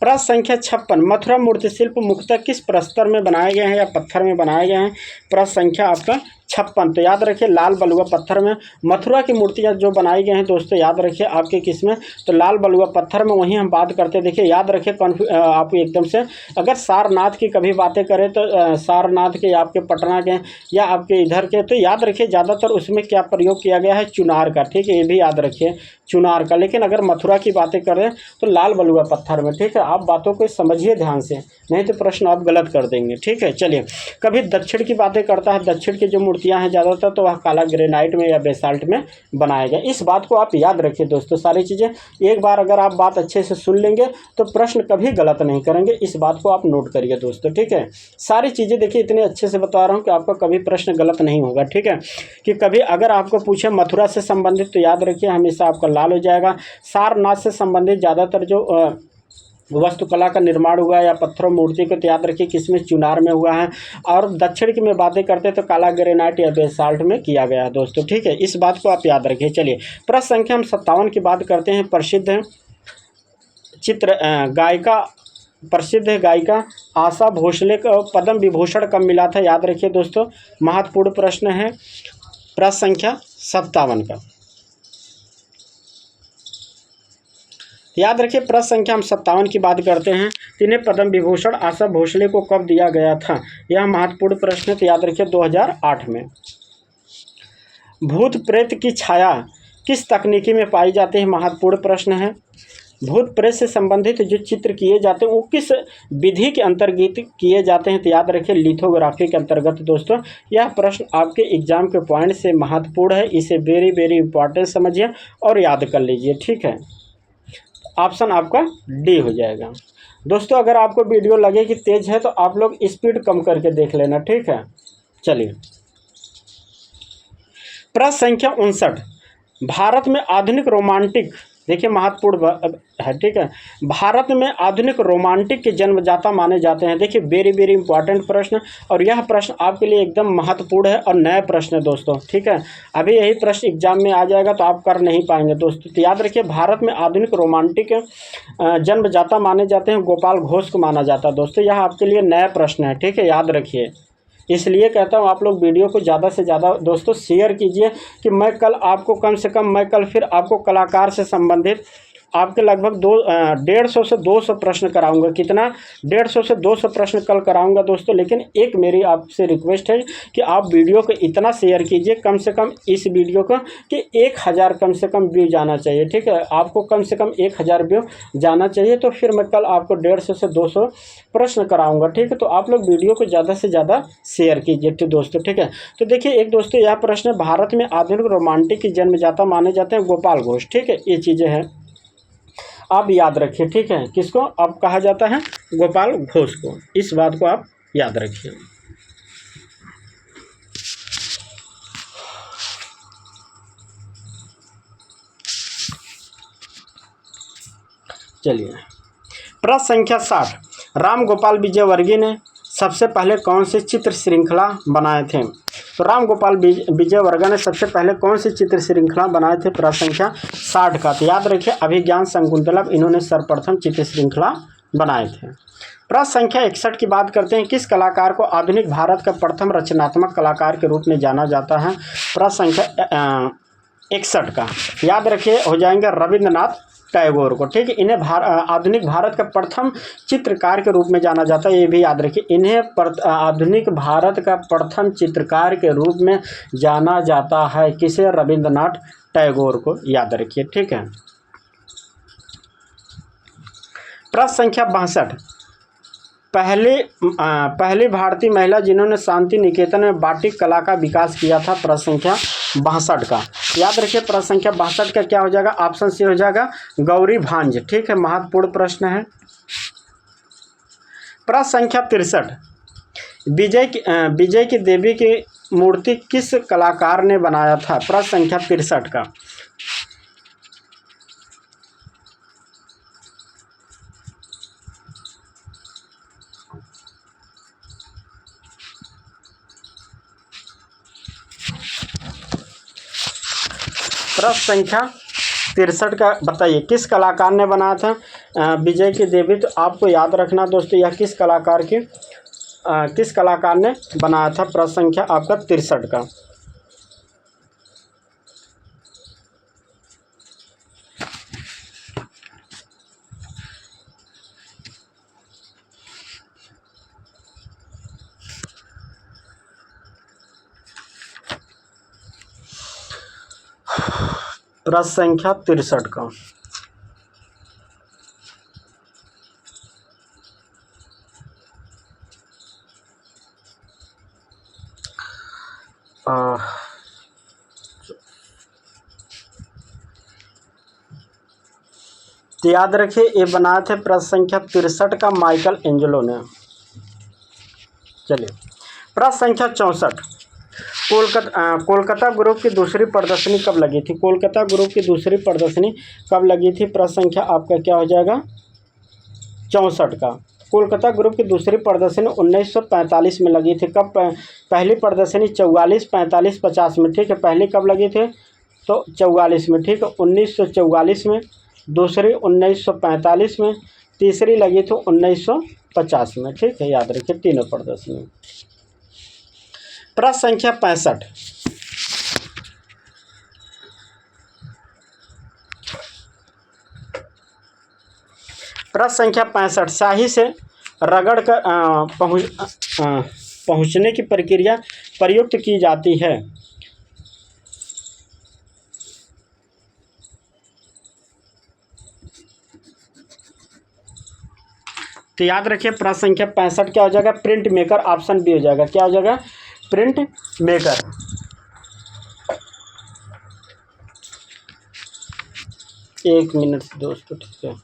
प्रश्न संख्या 56, मथुरा मूर्ति शिल्प मुख्यतः किस प्रस्तर में बनाए गए हैं या पत्थर में बनाए गए हैं? प्रश्न संख्या आपका 56 तो याद रखिए लाल बलुआ पत्थर में मथुरा की मूर्तियाँ जो बनाई गई हैं दोस्तों, याद रखिए आपके किस में? तो लाल बलुआ पत्थर में। वहीं हम बात करते हैं, देखिए याद रखिए आप एकदम से अगर सारनाथ की कभी बातें करें तो सारनाथ के आपके पटना के या आपके इधर के, तो याद रखिए ज़्यादातर उसमें क्या प्रयोग किया गया है? चुनार का। ठीक है, ये भी याद रखिए चुनार का। लेकिन अगर मथुरा की बातें करें तो लाल बलुआ पत्थर में। ठीक है, आप बातों को समझिए ध्यान से, नहीं तो प्रश्न आप गलत कर देंगे। ठीक है, चलिए कभी दक्षिण की बातें करता है, दक्षिण की जो मूर्तियां हैं ज़्यादातर तो वह काला ग्रेनाइट में या बेसाल्ट में बनाए गए। इस बात को आप याद रखिए दोस्तों। सारी चीज़ें एक बार अगर आप बात अच्छे से सुन लेंगे तो प्रश्न कभी गलत नहीं करेंगे, इस बात को आप नोट करिए दोस्तों। ठीक है, सारी चीज़ें देखिए इतने अच्छे से बता रहा हूँ कि आपका कभी प्रश्न गलत नहीं होगा। ठीक है, कि कभी अगर आपको पूछे मथुरा से संबंधित तो याद रखिए हमेशा आपका लाल हो जाएगा। सारनाथ से संबंधित ज़्यादातर जो वास्तुकला का निर्माण हुआ है या पत्थरों मूर्ति को, तो याद रखिए किसमें, चुनार में हुआ है। और दक्षिण की में बातें करते हैं तो काला ग्रेनाइट या बेसाल्ट में किया गया है दोस्तों, ठीक है, इस बात को आप याद रखिए। चलिए प्रश्न संख्या हम 57 की बात करते हैं। प्रसिद्ध गायिका आशा भोसले को पद्म विभूषण कब मिला था, याद रखिए दोस्तों, महत्वपूर्ण प्रश्न है प्रश्न संख्या 57 का। याद रखिए प्रश्न संख्या हम 57 की बात करते हैं। इन्हें पद्म विभूषण आशा भोसले को कब दिया गया था, यह महत्वपूर्ण प्रश्न है, तो याद रखिए 2008 में। भूत प्रेत की छाया किस तकनीकी में पाई जाती है, महत्वपूर्ण प्रश्न है। भूत प्रेत से संबंधित जो चित्र किए जाते हैं वो किस विधि के अंतर्गत किए जाते हैं, तो याद रखिए लिथोग्राफी के अंतर्गत दोस्तों। यह प्रश्न आपके एग्जाम के पॉइंट से महत्वपूर्ण है, इसे वेरी वेरी इंपॉर्टेंट समझिए और याद कर लीजिए, ठीक है। ऑप्शन आपका डी हो जाएगा दोस्तों। अगर आपको वीडियो लगे कि तेज है तो आप लोग स्पीड कम करके देख लेना, ठीक है। चलिए प्रश्न संख्या 59, भारत में आधुनिक रोमांटिक, देखिए महत्वपूर्ण है, ठीक है, भारत में आधुनिक रोमांटिक के जन्मदाता माने जाते हैं। देखिए वेरी वेरी इंपॉर्टेंट प्रश्न, और यह प्रश्न आपके लिए एकदम महत्वपूर्ण है और नया प्रश्न है दोस्तों, ठीक है। अभी यही प्रश्न एग्जाम में आ जाएगा तो आप कर नहीं पाएंगे दोस्तों। तो याद रखिए भारत में आधुनिक रोमांटिक जन्मदाता माने जाते हैं, गोपाल घोष को माना जाता है दोस्तों। यह आपके लिए नया प्रश्न है, ठीक है, याद रखिए। इसलिए कहता हूँ आप लोग वीडियो को ज़्यादा से ज़्यादा दोस्तों शेयर कीजिए कि मैं कल आपको कम से कम, मैं कल फिर आपको कलाकार से संबंधित आपके लगभग 150 से 200 प्रश्न कराऊंगा। कितना, 150 से 200 प्रश्न कल कराऊंगा दोस्तों। लेकिन एक मेरी आपसे रिक्वेस्ट है कि आप वीडियो को इतना शेयर कीजिए, कम से कम इस वीडियो को कि 1000 कम से कम व्यू जाना चाहिए, ठीक है। आपको कम से कम 1000 व्यू जाना चाहिए, तो फिर मैं कल आपको 150 से 200 प्रश्न कराऊंगा, ठीक है। तो आप लोग वीडियो को ज़्यादा से ज़्यादा शेयर कीजिए, ठीक दोस्तों, ठीक है। तो देखिए एक दोस्तों यह प्रश्न, भारत में आधुनिक रोमांटिक की जन्मदाता माने जाते हैं गोपाल घोष, ठीक है। ये चीज़ें हैं आप याद रखिए, ठीक है। किसको अब कहा जाता है, गोपाल घोष को, इस बात को आप याद रखिए। चलिए प्रश्न संख्या 60, राम गोपाल विजयवर्गीय ने सबसे पहले कौन सी चित्र श्रृंखला बनाए थे। तो राम गोपाल विजयवर्गीय ने सबसे पहले कौन सी चित्र श्रृंखला बनाए थे, प्रश्न संख्या 60 का। तो याद रखिए अभिज्ञान शकुंतला, इन्होंने सर्वप्रथम चित्र श्रृंखला बनाए थे। प्रश्न संख्या 61 की बात करते हैं। किस कलाकार को आधुनिक भारत का प्रथम रचनात्मक कलाकार के रूप में जाना जाता है, प्रश्न संख्या 61 का। याद रखिए हो जाएंगे रविंद्रनाथ टैगोर को, ठीक है। इन्हें आधुनिक भारत का प्रथम चित्रकार के रूप में जाना जाता है, ये भी याद रखिए। इन्हें आधुनिक भारत का प्रथम चित्रकार के रूप में जाना जाता है, किसे, रविंद्रनाथ टैगोर को, याद रखिए, ठीक है। प्रश्न संख्या 62, पहली भारतीय महिला जिन्होंने शांति निकेतन में बाटिक कला का विकास किया था, प्रश्न संख्या 62 का। याद रखिए प्रश्न संख्या 62 का क्या हो जाएगा, ऑप्शन सी हो जाएगा गौरी भांज, ठीक है, महत्वपूर्ण प्रश्न है। प्रश्न संख्या 63, विजय की देवी की मूर्ति किस कलाकार ने बनाया था, प्रश्न संख्या 63 का। प्रश्न संख्या 63 का बताइए किस कलाकार ने बनाया था विजय की देवी। तो आपको याद रखना दोस्तों यह किस कलाकार ने बनाया था, प्रश्न संख्या आपका 63 का। प्रश्न संख्या 63 का। तो याद रखिए ये बनाए थे प्रश्न संख्या 63 का माइकल एंजेलो ने। चलिए प्रश्न संख्या 64, कोलकाता ग्रुप की दूसरी प्रदर्शनी कब लगी थी, कोलकाता ग्रुप की दूसरी प्रदर्शनी कब लगी थी, प्रश्न संख्या आपका क्या हो जाएगा 64 का। कोलकाता ग्रुप की दूसरी प्रदर्शनी 1945 में लगी थी। कब पहली प्रदर्शनी? 44, 45, 50 में, ठीक है। पहली कब लगी थी? तो 44 में, ठीक है, 1944 में। दूसरी 1945 में। तीसरी लगी थी 1950 में, ठीक है, याद रखिए तीनों प्रदर्शनी। प्रश्न संख्या 65। प्रश्न संख्या 65। स्याही से रगड़ कर पहुँचने की प्रक्रिया प्रयुक्त की जाती है। तो याद रखिए प्रश्न संख्या 65 क्या हो जाएगा? प्रिंट मेकर, ऑप्शन बी हो जाएगा। क्या हो जाएगा? Print maker. एक मिनट दोस्तों, ठीक है,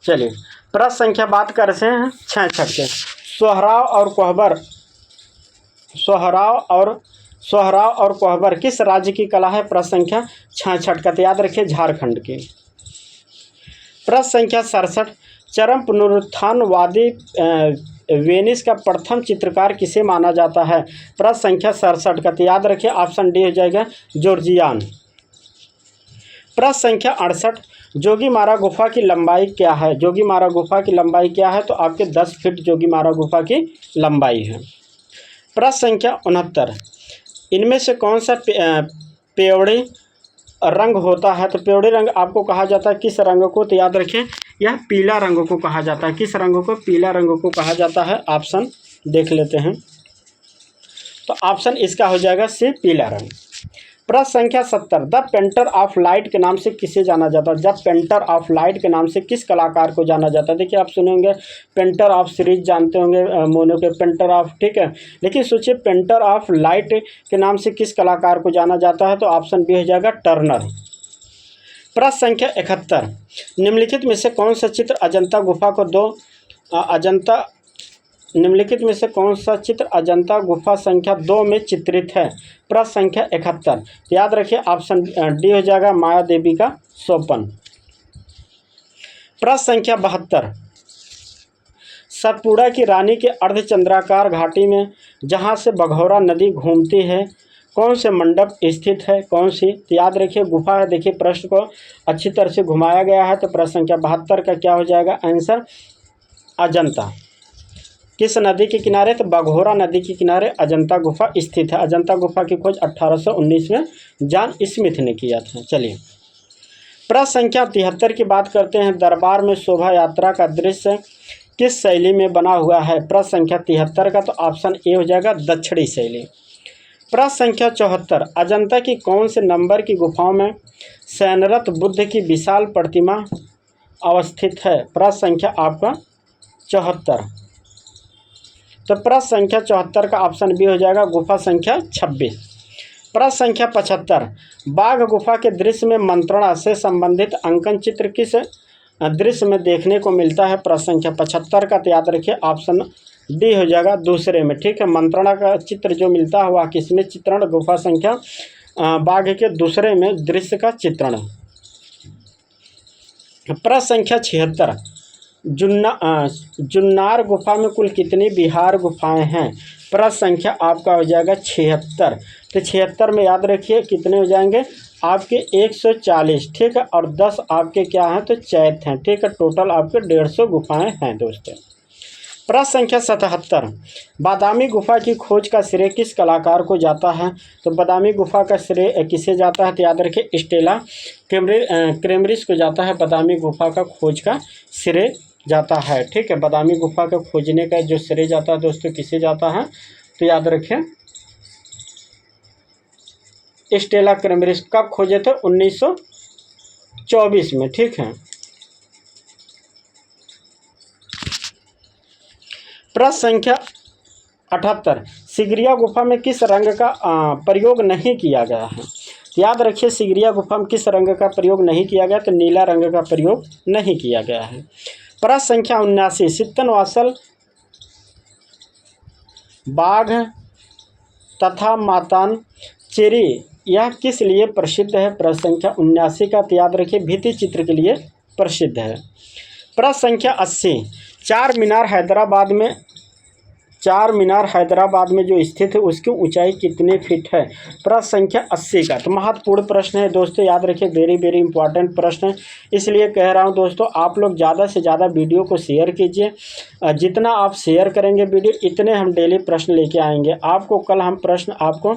चलिए प्रश्न संख्या बात करते हैं 66 के। सोहराव और कोहबर, सोहराव और कोहबर किस राज्य की कला है? प्रश्न संख्या 66 का। तो याद रखिए झारखंड की। प्रश्न संख्या 67। चरम पुनरुत्थानवादी वेनिस का प्रथम चित्रकार किसे माना जाता है? प्रश्न संख्या 67 का। तो याद रखिए ऑप्शन डी हो जाएगा जॉर्जियान। प्रश्न संख्या 68। जोगीमारा गुफा की लंबाई क्या है? जोगीमारा गुफा की लंबाई क्या है? तो आपके 10 फीट जोगीमारा गुफा की लंबाई है। प्रश्न संख्या 69। इनमें से कौन सा पेवड़ी रंग होता है? तो पेवड़ी रंग आपको कहा जाता है किस रंग को? तो याद रखिए यह पीला रंग को कहा जाता है। किस रंग को? पीला रंग को कहा जाता है। ऑप्शन देख लेते हैं, तो ऑप्शन इसका हो जाएगा सी, पीला रंग। प्रश्न संख्या 70। द पेंटर ऑफ लाइट के नाम से किसे जाना जाता है? जब पेंटर ऑफ लाइट के नाम से किस कलाकार को जाना जाता है? देखिए आप सुने होंगे पेंटर ऑफ सीरीज, जानते होंगे मोनो के पेंटर ऑफ, ठीक है, लेकिन सोचिए पेंटर ऑफ लाइट के नाम से किस कलाकार को जाना जाता है? तो ऑप्शन बी हो जाएगा टर्नर। प्रश्न संख्या 71। निम्नलिखित में से कौन सा चित्र अजंता गुफा को निम्नलिखित में से कौन सा चित्र अजंता गुफा संख्या 2 में चित्रित है? प्रश्न संख्या 71। याद रखिए ऑप्शन डी हो जाएगा माया देवी का सोपन। प्रश्न संख्या 72। सतपुड़ा की रानी के अर्धचंद्राकार घाटी में जहां से बघौरा नदी घूमती है, कौन से मंडप स्थित है? कौन सी? तो याद रखिए गुफा है। देखिए प्रश्न को अच्छी तरह से घुमाया गया है। तो प्रश्न संख्या 72 का क्या हो जाएगा आंसर? अजंता। किस नदी के किनारे? तो बघौरा नदी के किनारे अजंता गुफा स्थित है। अजंता गुफा की खोज 1819 में जॉन स्मिथ ने किया था। चलिए प्रश्न संख्या 73 की बात करते हैं। दरबार में शोभा यात्रा का दृश्य किस शैली में बना हुआ है? प्रश्न संख्या 73 का। तो ऑप्शन ए हो जाएगा दक्षिणी शैली। प्रश्न संख्या 74। अजंता की कौन से नंबर की गुफाओं में शयनरत बुद्ध की विशाल प्रतिमा अवस्थित है? प्रश्न संख्या आपका 74। तो प्रश्न संख्या 74 का ऑप्शन बी हो जाएगा गुफा संख्या 26। प्रश्न संख्या 75। बाघ गुफा के दृश्य में मंत्रणा से संबंधित अंकन चित्र किस दृश्य में देखने को मिलता है? प्रश्न संख्या 75 का। तो याद रखिए ऑप्शन डी हो जाएगा दूसरे में, ठीक है। मंत्रणा का चित्र जो मिलता है वह किसमें चित्रण? गुफा संख्या बाघ के दूसरे में दृश्य का चित्रण। प्रश्न संख्या 76। जुन्नार गुफा में कुल कितनी विहार गुफाएं हैं? प्रश्न संख्या आपका हो जाएगा 76। तो 76 में याद रखिए कितने हो जाएंगे आपके? 140, ठीक है, और 10 आपके क्या हैं? तो चैत हैं, ठीक है। टोटल आपके 150 गुफाएं हैं दोस्तों। प्रश्न संख्या 77। बादामी गुफा की खोज का श्रेय किस कलाकार को जाता है? तो बादामी गुफा का श्रेय किसे जाता है? तो याद रखिए स्टेला क्रेमरिस को जाता है। बादामी गुफा का खोज का श्रेय जाता है, ठीक है। बादामी गुफा को खोजने का जो श्रेय जाता है दोस्तों किसे जाता है? तो याद रखें स्टेला क्रेमरिस। कब खोजे थे? 1924 में, ठीक है। प्रश्न संख्या 78। सिगरिया गुफा में किस रंग का प्रयोग नहीं किया गया है? याद रखिए सिगरिया गुफा में किस रंग का प्रयोग नहीं किया गया? तो नीला रंग का प्रयोग नहीं किया गया है। प्रश्न संख्या 79। सित्तनवासल बाघ तथा मातान चेरी यह किस लिए प्रसिद्ध है? प्रश्न संख्या 79 का, तो याद रखिए भित्ति चित्र के लिए प्रसिद्ध है। प्रश्न संख्या 80, चार मीनार हैदराबाद में जो स्थित है उसकी ऊंचाई कितने फीट है? प्रश्न संख्या 80 का। तो महत्वपूर्ण प्रश्न है दोस्तों, याद रखिए वेरी वेरी इंपॉर्टेंट प्रश्न है, इसलिए कह रहा हूं दोस्तों आप लोग ज़्यादा से ज़्यादा वीडियो को शेयर कीजिए। जितना आप शेयर करेंगे वीडियो इतने हम डेली प्रश्न लेके आएंगे। आपको कल हम प्रश्न आपको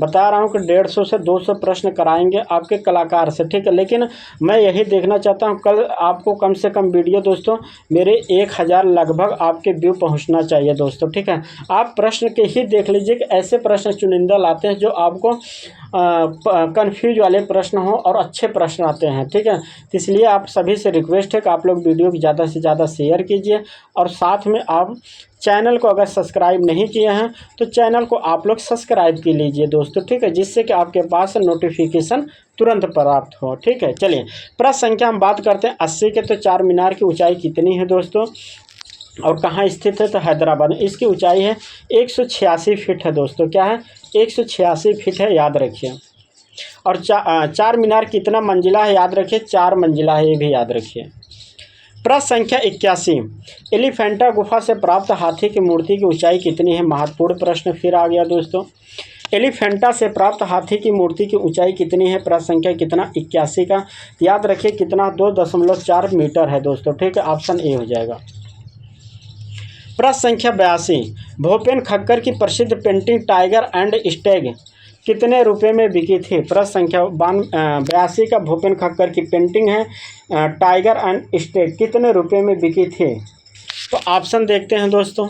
बता रहा हूं कि 150 से 200 प्रश्न कराएंगे आपके कलाकार से, ठीक है। लेकिन मैं यही देखना चाहता हूं कल आपको कम से कम वीडियो दोस्तों मेरे 1000 लगभग आपके व्यू पहुंचना चाहिए दोस्तों, ठीक है। आप प्रश्न के ही देख लीजिए कि ऐसे प्रश्न चुनिंदा लाते हैं जो आपको कंफ्यूज वाले प्रश्न हो और अच्छे प्रश्न आते हैं, ठीक है। तो इसलिए आप सभी से रिक्वेस्ट है कि आप लोग वीडियो की ज़्यादा से ज़्यादा शेयर कीजिए और साथ में आप चैनल को अगर सब्सक्राइब नहीं किए हैं तो चैनल को आप लोग सब्सक्राइब कर लीजिए दोस्तों, ठीक है, जिससे कि आपके पास नोटिफिकेशन तुरंत प्राप्त हो, ठीक है। चलिए प्रश्न संख्या हम बात करते हैं 80 के। तो चार मीनार की ऊंचाई कितनी है दोस्तों और कहाँ स्थित है? तो हैदराबाद में। इसकी ऊंचाई है 186 फीट है दोस्तों। क्या है? 186 फीट है, याद रखिए। और चार मीनार कितना मंजिला है? याद रखिए 4 मंजिला है, ये भी याद रखिए। प्रश्न संख्या 81, एलिफेंटा गुफा से प्राप्त हाथी की मूर्ति की ऊंचाई कितनी है? महत्वपूर्ण प्रश्न फिर आ गया दोस्तों। एलिफेंटा से प्राप्त हाथी की मूर्ति की ऊंचाई कितनी है? प्रश्न संख्या कितना? 81 का। याद रखिए कितना? 2.4 मीटर है दोस्तों, ठीक है। ऑप्शन ए हो जाएगा। प्रश्न संख्या 82, भूपेन खक्कर की प्रसिद्ध पेंटिंग टाइगर एंड स्टैग कितने रुपए में बिकी थी? प्रश्न संख्या 82 का। भूपेन खक्कर की पेंटिंग है टाइगर एंड स्टैग, कितने रुपए में बिकी थी? तो ऑप्शन देखते हैं दोस्तों।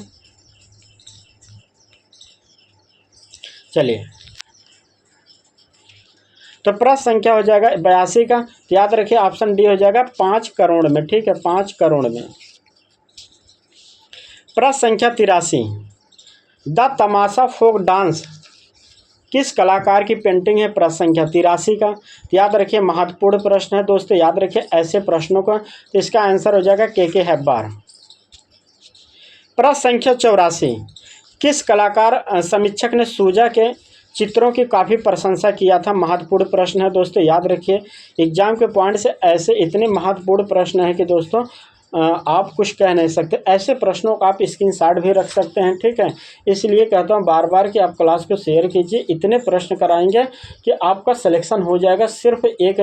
चलिए तो प्रश्न संख्या हो जाएगा 82 का, तो याद रखिए ऑप्शन डी हो जाएगा 5 करोड़ में, ठीक है, 5 करोड़ में। प्रश्न संख्या 83, द तमाशा फोक डांस किस कलाकार की पेंटिंग है? प्रश्न संख्या 83 का। तो याद रखिए महत्वपूर्ण प्रश्न है दोस्तों, याद रखिए ऐसे प्रश्नों का। तो इसका आंसर हो जाएगा के हैब्बार। प्रश्न संख्या 84, किस कलाकार समीक्षक ने सूजा के चित्रों की काफ़ी प्रशंसा किया था? महत्वपूर्ण प्रश्न है दोस्तों, याद रखिए एग्जाम के पॉइंट से ऐसे इतने महत्वपूर्ण प्रश्न है कि दोस्तों आप कुछ कह नहीं सकते। ऐसे प्रश्नों का आप स्क्रीनशॉट भी रख सकते हैं, ठीक है। इसलिए कहता हूँ बार बार कि आप क्लास को शेयर कीजिए, इतने प्रश्न कराएंगे कि आपका सिलेक्शन हो जाएगा सिर्फ एक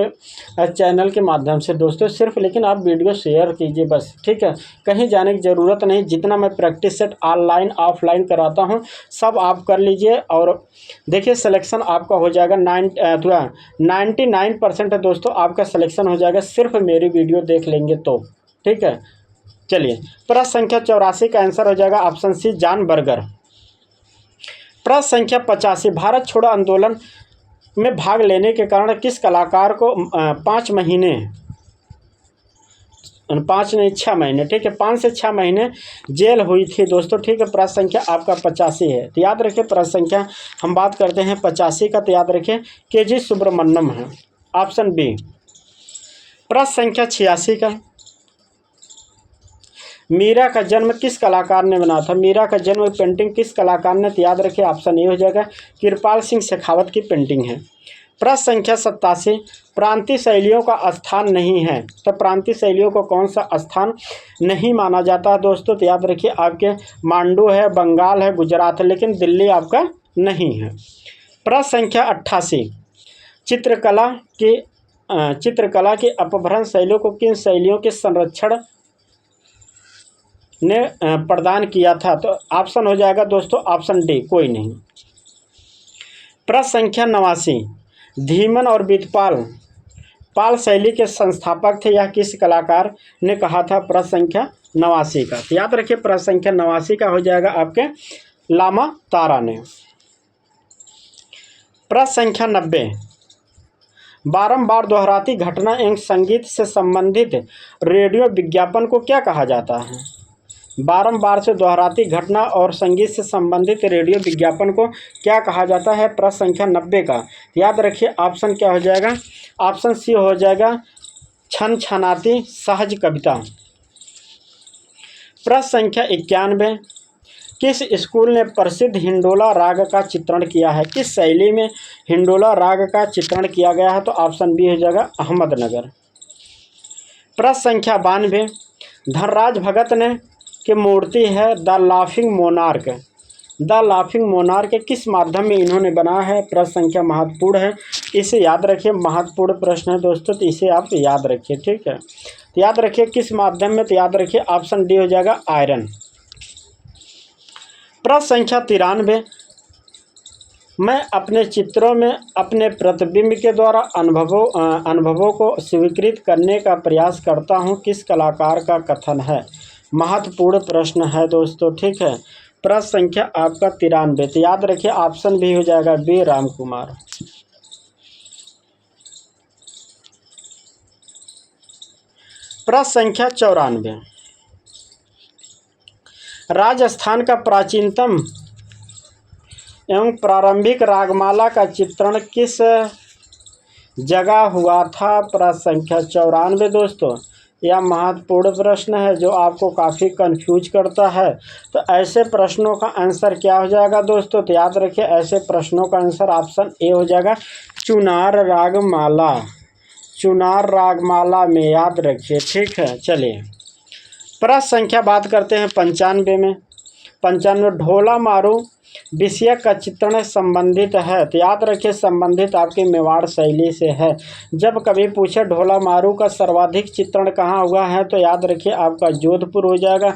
चैनल के माध्यम से दोस्तों, सिर्फ। लेकिन आप वीडियो शेयर कीजिए बस, ठीक है, कहीं जाने की ज़रूरत नहीं। जितना मैं प्रैक्टिस सेट ऑनलाइन ऑफलाइन कराता हूँ सब आप कर लीजिए और देखिए सिलेक्शन आपका हो जाएगा 99% है दोस्तों, आपका सिलेक्शन हो जाएगा सिर्फ मेरी वीडियो देख लेंगे तो, ठीक है। चलिए प्रश्न संख्या 84 का आंसर हो जाएगा ऑप्शन सी, जॉन बर्गर। प्रश्न संख्या 85, भारत छोड़ो आंदोलन में भाग लेने के कारण किस कलाकार को 5 महीने 5 नहीं 6 महीने, ठीक है, 5 से 6 महीने जेल हुई थी दोस्तों, ठीक है। प्रश्न संख्या आपका 85 है। तो याद रखिए प्रश्न संख्या हम बात करते हैं 85 का, तो याद रखिए के.जी. सुब्रमण्यम है, ऑप्शन बी। प्रश्न संख्या 86 का, मीरा का जन्म किस कलाकार ने बनाया था? मीरा का जन्म पेंटिंग किस कलाकार ने? तो याद रखिए ऑप्शन ए हो जाएगा कृपाल सिंह शेखावत की पेंटिंग है। प्रश्न संख्या 87, प्रांतीय शैलियों का स्थान नहीं है, तो प्रांतीय शैलियों को कौन सा स्थान नहीं माना जाता है दोस्तों? तो याद रखिए आपके मांडू है, बंगाल है, गुजरात है, लेकिन दिल्ली आपका नहीं है। प्रश्न संख्या 88, चित्रकला की अपभ्रंश शैलियों को किन शैलियों के संरक्षण ने प्रदान किया था? तो ऑप्शन हो जाएगा दोस्तों ऑप्शन डी, कोई नहीं। प्रश्न संख्या 89, धीमन और बीतपाल पाल शैली के संस्थापक थे, यह किस कलाकार ने कहा था? प्रश्न संख्या 89 का। तो याद रखिए प्रश्न संख्या 89 का हो जाएगा आपके लामा तारा ने। प्रश्न संख्या 90, बारंबार दोहराती घटना एवं संगीत से संबंधित रेडियो विज्ञापन को क्या कहा जाता है? बारंबार से दोहराती घटना और संगीत से संबंधित रेडियो विज्ञापन को क्या कहा जाता है? प्रश्न संख्या 90 का। याद रखिए ऑप्शन क्या हो जाएगा? ऑप्शन सी हो जाएगा छन छनाती सहज कविता। प्रश्न संख्या 91, किस स्कूल ने प्रसिद्ध हिंडोला राग का चित्रण किया है? किस शैली में हिंडोला राग का चित्रण किया गया है? तो ऑप्शन बी हो जाएगा अहमदनगर। प्रश्न संख्या 92, धनराज भगत ने की मूर्ति है the laughing monarch. The laughing monarch किस माध्यम में इन्होंने बनाया है? प्रश्न संख्या महत्वपूर्ण है, इसे याद रखिए, महत्वपूर्ण प्रश्न है दोस्तों, तो इसे आप याद रखिए, ठीक है। तो याद रखिए किस माध्यम में, तो याद रखिए ऑप्शन डी हो जाएगा आयरन। प्रश्न संख्या 93, मैं अपने चित्रों में अपने प्रतिबिंब के द्वारा अनुभवों को स्वीकृत करने का प्रयास करता हूं, किस कलाकार का कथन है? महत्वपूर्ण प्रश्न है दोस्तों, ठीक है। प्रश्न संख्या आपका 93, तो याद रखिए ऑप्शन भी हो जाएगा बी राम कुमार। प्रश्न संख्या 94, राजस्थान का प्राचीनतम एवं प्रारंभिक रागमाला का चित्रण किस जगह हुआ था? प्रश्न संख्या 94 दोस्तों, यह महत्वपूर्ण प्रश्न है जो आपको काफ़ी कंफ्यूज करता है। तो ऐसे प्रश्नों का आंसर क्या हो जाएगा दोस्तों? तो याद रखिए ऐसे प्रश्नों का आंसर ऑप्शन ए हो जाएगा चुनार रागमाला। चुनार रागमाला में याद रखिए, ठीक है। चलिए प्रश्न संख्या बात करते हैं 95 में। 95, ढोला मारू विषय का चित्रण संबंधित है? तो याद रखिए संबंधित आपके मेवाड़ शैली से है। जब कभी पूछे ढोला मारू का सर्वाधिक चित्रण कहाँ हुआ है? तो याद रखिए आपका जोधपुर हो जाएगा।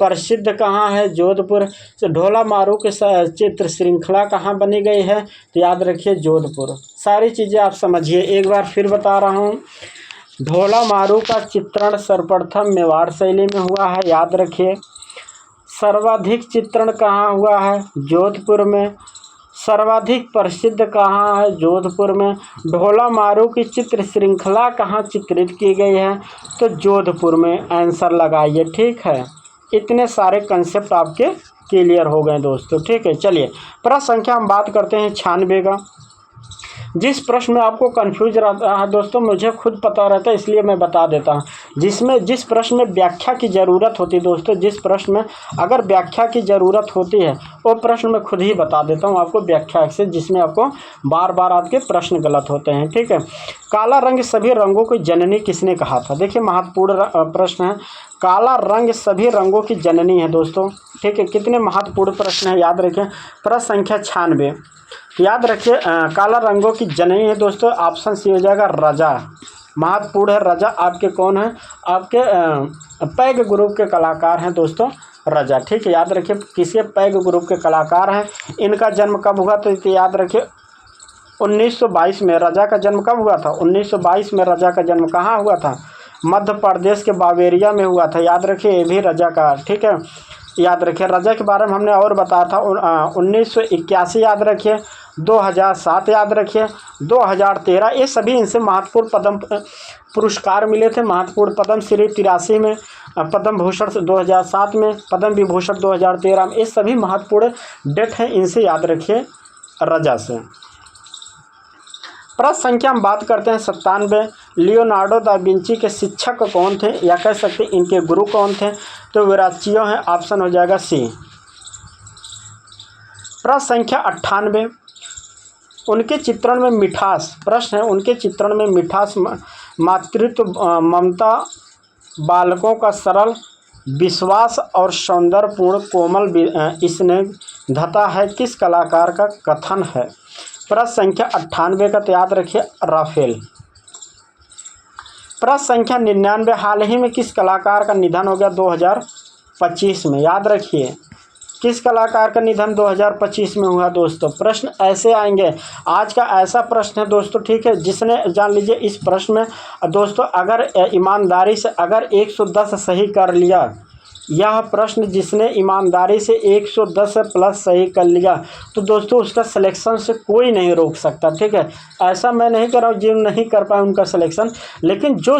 प्रसिद्ध कहाँ है? जोधपुर। तो ढोला मारू के चित्र श्रृंखला कहाँ बनी गई है? तो याद रखिए जोधपुर। सारी चीज़ें आप समझिए, एक बार फिर बता रहा हूँ, ढोला मारू का चित्रण सर्वप्रथम मेवाड़ शैली में हुआ है, याद रखिए। सर्वाधिक चित्रण कहाँ हुआ है? जोधपुर में। सर्वाधिक प्रसिद्ध कहाँ है? जोधपुर में। ढोला मारू की चित्र श्रृंखला कहाँ चित्रित की गई है? तो जोधपुर में। आंसर लगाइए, ठीक है। इतने सारे कंसेप्ट आपके क्लियर हो गए दोस्तों, ठीक है। चलिए प्रश्न संख्या हम बात करते हैं 96 का। जिस प्रश्न में आपको कंफ्यूज रहता है दोस्तों, मुझे खुद पता रहता है इसलिए मैं बता देता हूँ। जिस प्रश्न में व्याख्या की ज़रूरत होती है दोस्तों, जिस प्रश्न में अगर व्याख्या की ज़रूरत होती है वो प्रश्न मैं खुद ही बता देता हूँ आपको व्याख्या से, जिसमें आपको बार बार आपके प्रश्न गलत होते हैं, ठीक है। काला रंग सभी रंगों की जननी किसने कहा था? देखिए महत्वपूर्ण प्रश्न है। काला रंग सभी रंगों की जननी है दोस्तों, ठीक है। कितने महत्वपूर्ण प्रश्न है, याद रखें। प्रश्न संख्या 96, याद रखिए काला रंगों की जननी है दोस्तों, ऑप्शन सी हो जाएगा रजा। महत्वपूर्ण है, रजा आपके कौन है? आपके पैग ग्रुप के कलाकार हैं दोस्तों, रजा, ठीक है। याद रखिए किसी पैग ग्रुप के कलाकार हैं। इनका जन्म कब हुआ? तो याद रखिए 1922 में। रजा का जन्म कब हुआ था? 1922 में। रजा का जन्म कहाँ हुआ था? मध्य प्रदेश के बावेरिया में हुआ था, याद रखिए ये भी रजा का, ठीक है। याद रखिए रजा के बारे में हमने और बताया था 1981 याद रखिए, 2007 याद रखिए, 2013, ये सभी इनसे महत्वपूर्ण पद्म पुरस्कार मिले थे। महत्वपूर्ण पद्म श्री 83 में, पद्म भूषण 2007 में, पद्म विभूषण 2013 में, ये सभी महत्वपूर्ण डेट हैं, इनसे याद रखिए रजा से। प्रश्न संख्या हम बात करते हैं 97, लियोनार्डो दा विंची के शिक्षक कौन थे, या कह सकते हैं इनके गुरु कौन थे? तो विराचियो हैं, ऑप्शन हो जाएगा सी। प्रश्न संख्या 98, उनके चित्रण में मिठास, प्रश्न है उनके चित्रण में मिठास, मातृत्व, ममता, बालकों का सरल विश्वास और सौंदर्यपूर्ण कोमल स्निग्धता है, किस कलाकार का कथन है? प्रश्न संख्या 98 का तो याद रखिए राफेल। प्रश्न संख्या 99, हाल ही में किस कलाकार का निधन हो गया 2025 में? याद रखिए किस कलाकार का निधन 2025 में हुआ दोस्तों। प्रश्न ऐसे आएंगे, आज का ऐसा प्रश्न है दोस्तों, ठीक है, जिसने जान लीजिए इस प्रश्न में दोस्तों अगर ईमानदारी से अगर 110 सही कर लिया, यह प्रश्न जिसने ईमानदारी से 110 प्लस सही कर लिया तो दोस्तों उसका सिलेक्शन से कोई नहीं रोक सकता, ठीक है। ऐसा मैं नहीं कर रहा हूँ जो नहीं कर पाए उनका सिलेक्शन, लेकिन जो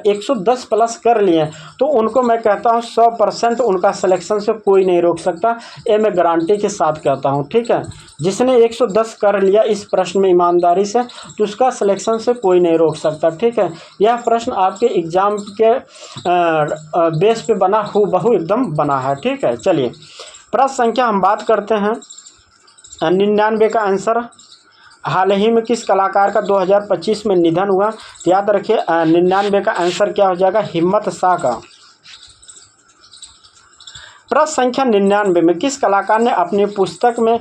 110 प्लस कर लिए तो उनको मैं कहता हूँ 100% उनका सिलेक्शन से कोई नहीं रोक सकता, ये मैं गारंटी के साथ कहता हूँ, ठीक है। जिसने 110 कर लिया इस प्रश्न में ईमानदारी से तो उसका सिलेक्शन से कोई नहीं रोक सकता, ठीक है। यह प्रश्न आपके एग्ज़ाम के बेस पे बना हूबहू एकदम बना है, ठीक है। चलिए प्रश्न संख्या हम बात करते हैं 99 का आंसर हाल ही में किस कलाकार का 2025 में निधन हुआ? तो याद रखिए 99 का आंसर क्या हो जाएगा? हिम्मत शाह का। प्रश्न संख्या 99 में किस कलाकार ने अपनी पुस्तक में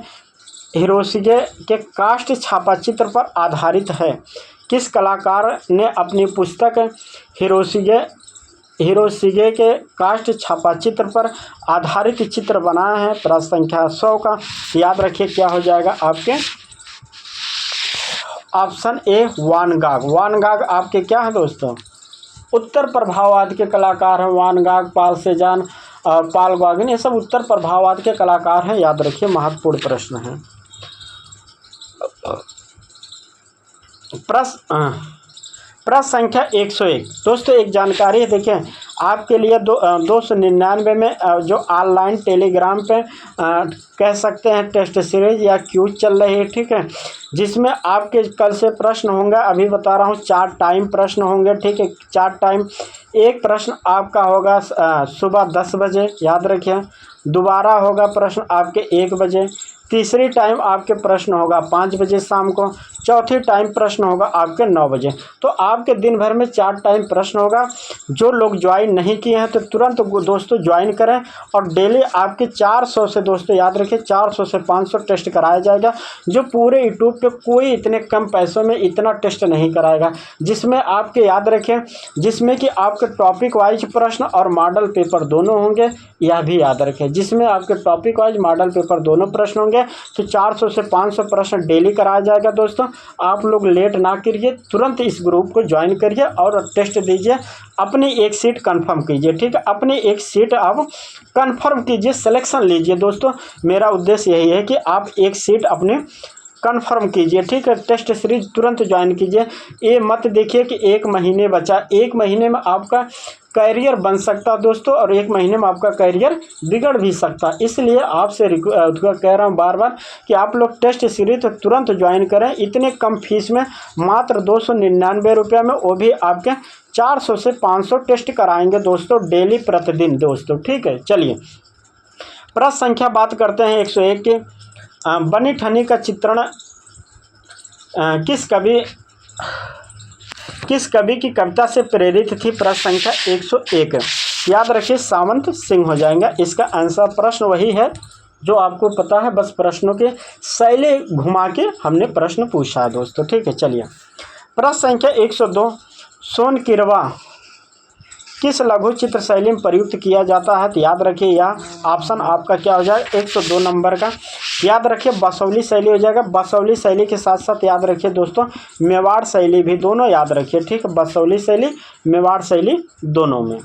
हिरोशिगे के काष्ठ छापा चित्र पर आधारित है? किस कलाकार ने अपनी पुस्तक हिरोशिगे के काष्ठ छापा चित्र पर आधारित चित्र बनाया है? प्रश्न संख्या 100 का। याद रखिए क्या हो जाएगा आपके? ऑप्शन ए वान गाग। वान गाग आपके क्या है दोस्तों? उत्तर प्रभाववाद के कलाकार हैं। वान गाग, पाल सेजान और पाल गॉगिन, ये सब उत्तर प्रभाववाद के कलाकार हैं। याद रखिए, महत्वपूर्ण प्रश्न है। प्रश्न संख्या 101 दोस्तों, एक जानकारी है, देखिए आपके लिए 299 में जो ऑनलाइन टेलीग्राम पे कह सकते हैं टेस्ट सीरीज या क्यूज चल रही है, ठीक है, जिसमें आपके कल से प्रश्न होंगे। अभी बता रहा हूँ 4 टाइम प्रश्न होंगे, ठीक है, 4 टाइम। एक प्रश्न आपका होगा सुबह 10 बजे, याद रखिए। दोबारा होगा प्रश्न आपके 1 बजे। तीसरी टाइम आपके प्रश्न होगा 5 बजे शाम को। चौथी टाइम प्रश्न होगा आपके 9 बजे। तो आपके दिन भर में 4 टाइम प्रश्न होगा। जो लोग ज्वाइन नहीं किए हैं तो तुरंत दोस्तों ज्वाइन करें। और डेली आपके 400 से दोस्तों याद रखिए 400 से 500 टेस्ट कराया जाएगा, जो पूरे यूट्यूब पे कोई इतने कम पैसों में इतना टेस्ट नहीं कराएगा। जिसमें आपके याद रखें, जिसमें कि आपके टॉपिक वाइज प्रश्न और मॉडल पेपर दोनों होंगे, यह भी याद रखें। जिसमें आपके टॉपिक वाइज मॉडल पेपर दोनों प्रश्न होंगे। तो 400 से 500 प्रश्न डेली कराया जाएगा दोस्तों। आप लोग लेट ना करिए, तुरंत इस ग्रुप को ज्वाइन करिए और टेस्ट दीजिए। अपनी एक सीट कंफर्म कीजिए, ठीक है, अपनी एक सीट आप कंफर्म कीजिए, सिलेक्शन लीजिए दोस्तों। मेरा उद्देश्य यही है कि आप एक सीट अपने कंफर्म कीजिए, ठीक है। टेस्ट सीरीज तुरंत ज्वाइन कीजिए। ये मत देखिए कि 1 महीने बचा, 1 महीने में आपका कैरियर बन सकता है दोस्तों, और 1 महीने में आपका कैरियर बिगड़ भी सकता है। इसलिए आपसे कह रहा हूँ बार बार कि आप लोग टेस्ट सीरीज तो तुरंत ज्वाइन करें। इतने कम फीस में, मात्र 299 रुपये में, वो भी आपके 400 से 500 टेस्ट कराएंगे दोस्तों, डेली प्रतिदिन दोस्तों, ठीक है। चलिए प्रश्न संख्या बात करते हैं 101 की। बनी ठनी का चित्रण किस कवि की कविता से प्रेरित थी? प्रश्न संख्या 101। याद रखिए सावंत सिंह हो जाएगा इसका आंसर। प्रश्न वही है जो आपको पता है, बस प्रश्नों के शैली घुमा के हमने प्रश्न पूछा है दोस्तों, ठीक है। चलिए प्रश्न संख्या 102। सोन किरवा किस लघु चित्र शैली में प्रयुक्त किया जाता है? तो याद रखिए यह ऑप्शन आपका क्या हो जाएगा 102 नंबर का। याद रखिए बसौली शैली हो जाएगा। बसौली शैली के साथ साथ याद रखिए दोस्तों मेवाड़ शैली भी, दोनों याद रखिए, ठीक है। बसौली शैली, मेवाड़ शैली दोनों में।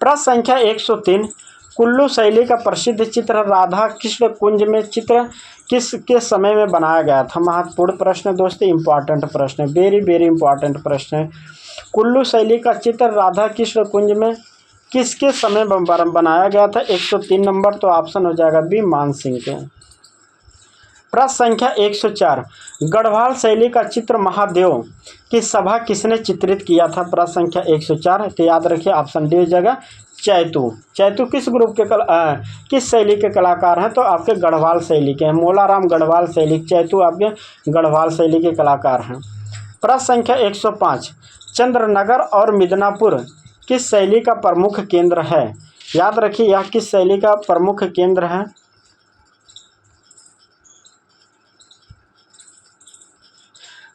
प्रश्न संख्या 103। कुल्लू शैली का प्रसिद्ध चित्र राधा कृष्ण कुंज में चित्र किसके समय में बनाया गया था? महत्वपूर्ण प्रश्न है दोस्तों, इंपॉर्टेंट प्रश्न है, वेरी वेरी इंपॉर्टेंट प्रश्न है। कुल्लू शैली का चित्र राधा कृष्ण कुंज में किसके समय बनाया गया था? 103 नंबर, तो ऑप्शन हो जाएगा बी मान सिंह के। प्रश्न संख्या 104। गढ़वाल शैली का चित्र महादेव की सभा किसने चित्रित किया था? प्रश्न संख्या 104, तो याद रखिए ऑप्शन डी हो जाएगा चैतू। चैतू किस ग्रुप के किस शैली के कलाकार हैं? तो आपके गढ़वाल शैली के हैं। मोलाराम गढ़वाल शैली, चैतू आपके गढ़वाल शैली के कलाकार हैं। प्रश्न संख्या 105। चंद्रनगर और मिदनापुर किस शैली का प्रमुख केंद्र है? याद रखिए यह किस शैली का प्रमुख केंद्र है?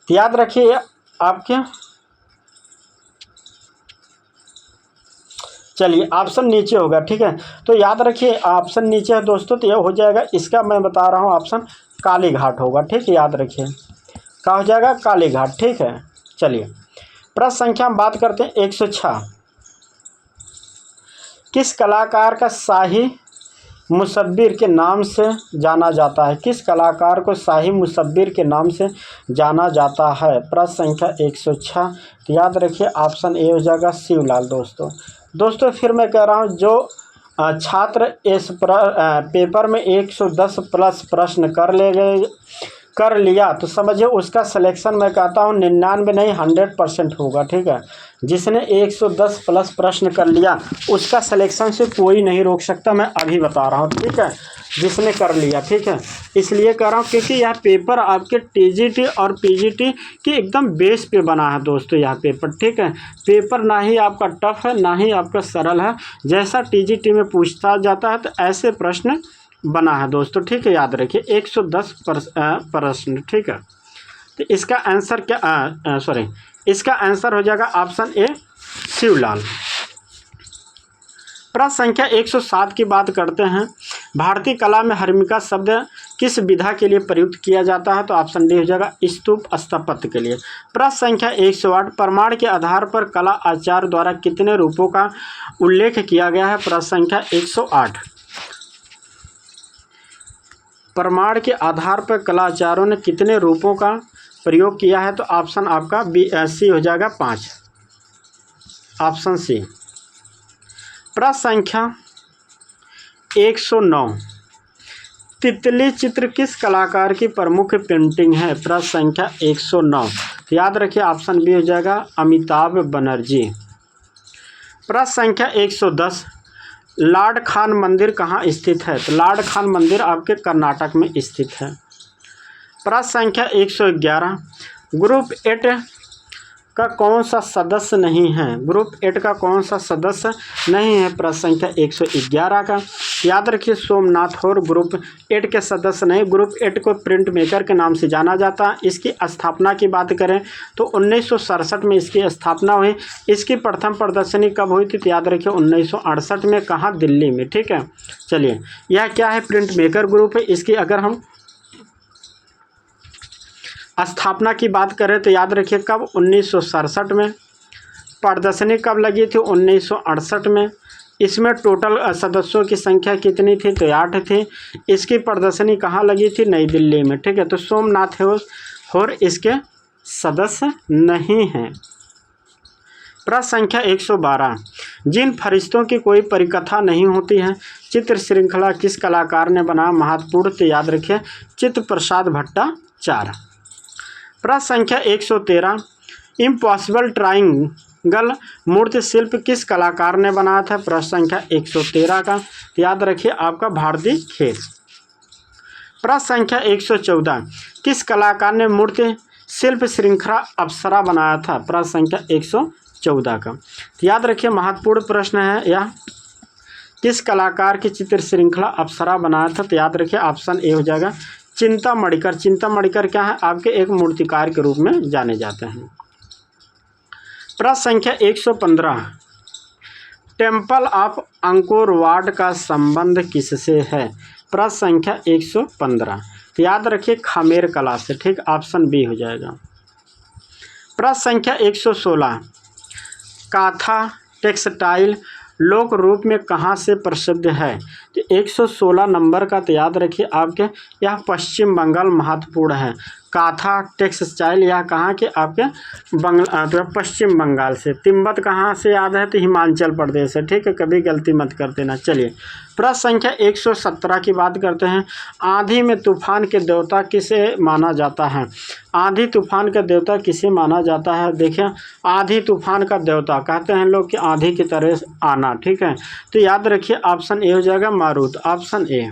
याद रखिए आपके, चलिए ऑप्शन नीचे होगा, ठीक है। तो याद रखिए ऑप्शन नीचे है दोस्तों, तो यह हो जाएगा, इसका मैं बता रहा हूँ ऑप्शन कालीघाट होगा, ठीक है। याद रखिए क्या हो जाएगा? कालीघाट, ठीक है। चलिए प्रश्न संख्या हम बात करते हैं 106। किस कलाकार का शाही मुसब्बिर के नाम से जाना जाता है? किस कलाकार को शाही मुसब्बिर के नाम से जाना जाता है? प्रश्न संख्या 106, तो याद रखिए ऑप्शन ए हो जाएगा शिवलाल दोस्तों फिर मैं कह रहा हूँ, जो छात्र इस पेपर में 110 प्लस प्रश्न कर लिया तो समझिए उसका सिलेक्शन मैं कहता हूँ 99 नहीं 100% होगा, ठीक है। जिसने 110 प्लस प्रश्न कर लिया उसका सिलेक्शन से कोई नहीं रोक सकता, मैं अभी बता रहा हूँ, ठीक है। जिसने कर लिया, ठीक है। इसलिए कर रहा हूँ क्योंकि यह पेपर आपके टीजीटी और पीजीटी की एकदम बेस पे बना है दोस्तों यह पेपर, ठीक है। पेपर ना ही आपका टफ है ना ही आपका सरल है, जैसा टीजीटी में पूछता जाता है तो ऐसे प्रश्न बना है दोस्तों, ठीक है। याद रखिए 110 प्रश्न, ठीक है। तो इसका आंसर क्या इसका आंसर हो जाएगा ऑप्शन ए शिवलाल। प्रश्न संख्या 107 की बात करते हैं। भारतीय कला में हर्मिका शब्द किस विधा के लिए प्रयुक्त किया जाता है? तो ऑप्शन डी हो जाएगा स्तूप स्थापत्य के लिए। प्रश्न संख्या 108 प्रमाण के आधार पर कला आचार्य द्वारा कितने रूपों का उल्लेख किया गया है? प्रश्न संख्या 108 प्रमाण के आधार पर कला आचार्यों ने कितने रूपों का प्रयोग किया है? तो ऑप्शन आपका सी हो जाएगा 5, ऑप्शन सी। प्रश्न संख्या 109 तितली चित्र किस कलाकार की प्रमुख पेंटिंग है? प्रश्न संख्या 109 याद रखिए ऑप्शन बी हो जाएगा अमिताभ बनर्जी। प्रश्न संख्या 110 लाड खान मंदिर कहाँ स्थित है? तो लाड खान मंदिर आपके कर्नाटक में स्थित है। प्रश्न संख्या 111 ग्रुप 8 का कौन सा सदस्य नहीं है? ग्रुप 8 का कौन सा सदस्य नहीं है? प्रश्न संख्या 111 का याद रखिए सोमनाथ और ग्रुप 8 के सदस्य नहीं। ग्रुप 8 को प्रिंट मेकर के नाम से जाना जाता है। इसकी स्थापना की बात करें तो 1967 में इसकी स्थापना हुई। इसकी प्रथम प्रदर्शनी कब हुई थी? तो याद रखिए 1968 में। कहाँ? दिल्ली में, ठीक है। चलिए यह क्या है? प्रिंट मेकर ग्रुप है। इसकी अगर हम स्थापना की बात करें तो याद रखिए कब? 1967 में। प्रदर्शनी कब लगी थी? 1968 में। इसमें टोटल सदस्यों की संख्या कितनी थी? तो 8 थी। इसकी प्रदर्शनी कहाँ लगी थी? नई दिल्ली में, ठीक है। तो सोमनाथ और इसके सदस्य नहीं हैं। प्रश्न संख्या 112 जिन फरिश्तों की कोई परिकथा नहीं होती है चित्र श्रृंखला किस कलाकार ने बनाया? महत्वपूर्ण। तो याद रखिए चित्र प्रसाद भट्टाचार्य। प्रश्न संख्या 113 इम्पॉसिबल ट्राइंगल मूर्ति शिल्प किस कलाकार ने बनाया था? प्रश्न संख्या 113 का याद रखिए आपका भारती खेर। प्रश्न संख्या 114 किस कलाकार ने मूर्ति शिल्प श्रृंखला अप्सरा बनाया था? प्रश्न संख्या 114 का याद रखिए महत्वपूर्ण प्रश्न है यह। किस कलाकार की चित्र श्रृंखला अप्सरा बनाया था? तो याद रखिए ऑप्शन ए हो जाएगा चिंता मणिकर। चिंता मणिकर क्या है? आपके एक मूर्तिकार के रूप में जाने जाते हैं। प्रश्न संख्या 115 टेम्पल ऑफ अंकोर वाट का संबंध किससे है? प्रश्न संख्या 115 तो याद रखिए खमेर कला से, ठीक। ऑप्शन बी हो जाएगा। प्रश्न संख्या 116 काथा टेक्सटाइल लोक रूप में कहाँ से प्रसिद्ध है? तो 116 नंबर का तो याद रखिए आपके यह पश्चिम बंगाल महत्वपूर्ण है। काथा टेक्सटाइल यह कहाँ के? आपके पश्चिम बंगाल से। तिब्बत कहाँ से याद है? तो हिमाचल प्रदेश है, ठीक है। कभी गलती मत कर देना। चलिए प्रश्न संख्या 117 की बात करते हैं। आंधी में तूफान के देवता किसे माना जाता है? आंधी तूफान का देवता किसे माना जाता है? देखिए आंधी तूफान का देवता कहते हैं लोग कि आंधी की तरह आना, ठीक है। तो याद रखिए ऑप्शन ए हो जाएगा मारुत, ऑप्शन ए।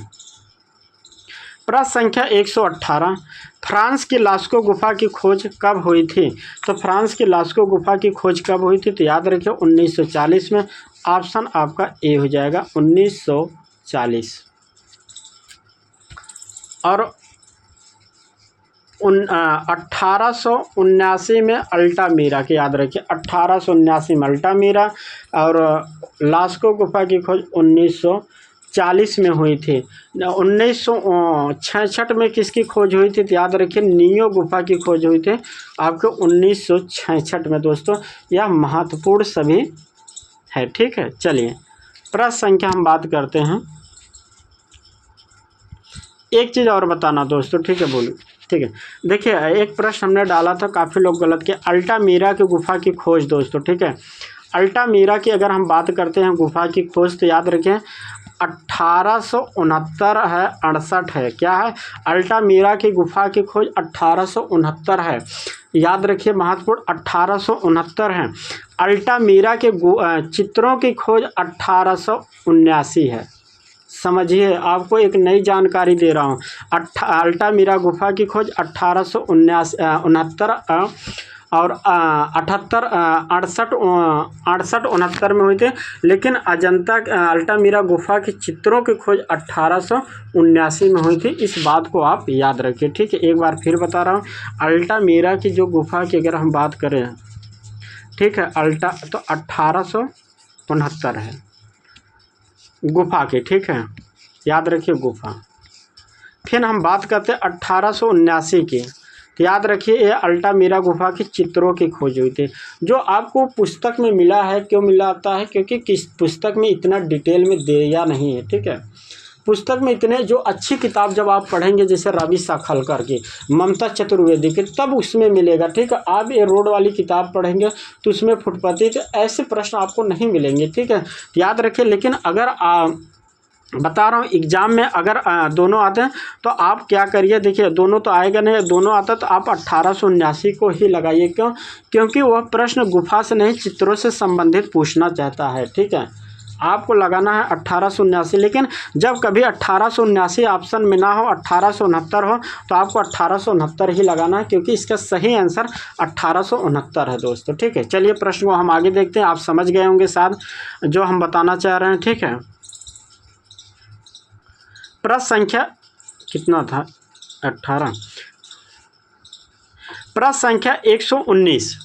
प्रश्न संख्या 118 फ्रांस की लास्को गुफा की खोज कब हुई थी? तो फ्रांस की लास्को गुफा की खोज कब हुई थी? तो याद रखिए 1940 में। ऑप्शन आपका ए हो जाएगा 1940। और 1879 में अल्टामीरा की याद रखिए 1879 में अल्टामीरा। और लास्को गुफा की खोज 1940 में हुई थी। 1966 में किसकी खोज हुई थी? तो याद रखिए नियो गुफा की खोज हुई थी आपको 1966 में दोस्तों। यह महत्वपूर्ण सभी है, ठीक है। चलिए प्रश्न संख्या हम बात करते हैं। एक चीज़ और बताना दोस्तों, ठीक है। बोलो, ठीक है। देखिए एक प्रश्न हमने डाला था, काफ़ी लोग गलत किए। अल्टामीरा की गुफा की खोज दोस्तों, ठीक है। अल्टामीरा की अगर हम बात करते हैं गुफा की खोज तो याद रखें 1869 है, 68 है। क्या है? अल्टामीरा की गुफा की खोज 1869 है। याद रखिए महत्वपूर्ण 1869 है। अल्टामीरा के चित्रों की खोज 1879 है। समझिए, आपको एक नई जानकारी दे रहा हूँ। अल्टामिरा गुफा की खोज 1869 और 68 में हुई थी, लेकिन अजंता अल्टामिरा गुफा के चित्रों की खोज 1879 में हुई थी। इस बात को आप याद रखिए, ठीक है। एक बार फिर बता रहा हूँ, अल्टामिरा की जो गुफा की अगर हम बात करें, ठीक है, तो 1869 है गुफा की, ठीक है, याद रखिए गुफा। फिर हम बात करते हैं 1879 की, तो याद रखिए ये अल्टामिरा गुफा की चित्रों की खोज हुई थी, जो आपको पुस्तक में मिला है। क्यों मिला आता है? क्योंकि किस पुस्तक में इतना डिटेल में दिया नहीं है, ठीक है। पुस्तक में इतने जो अच्छी किताब जब आप पढ़ेंगे, जैसे रवि शाखलकर की, ममता चतुर्वेदी की, तब उसमें मिलेगा, ठीक है। आप ये रोड वाली किताब पढ़ेंगे तो उसमें फुटपति, तो ऐसे प्रश्न आपको नहीं मिलेंगे, ठीक है, याद रखिए। लेकिन अगर बता रहा हूँ एग्जाम में अगर दोनों आते हैं तो आप क्या करिए, देखिए दोनों तो आएगा नहीं, दोनों आता तो आप 1879 को ही लगाइए। क्यों? क्योंकि वह प्रश्न गुफा से नहीं चित्रों से संबंधित पूछना चाहता है, ठीक है। आपको लगाना है 1879, लेकिन जब कभी 1879 ऑप्शन में ना हो, 1869 हो, तो आपको 1869 ही लगाना है, क्योंकि इसका सही आंसर 1869 है दोस्तों, ठीक है। चलिए प्रश्न को हम आगे देखते हैं। आप समझ गए होंगे शायद जो हम बताना चाह रहे हैं, ठीक है। प्रश्न संख्या कितना था? 18। प्रश्न संख्या 119,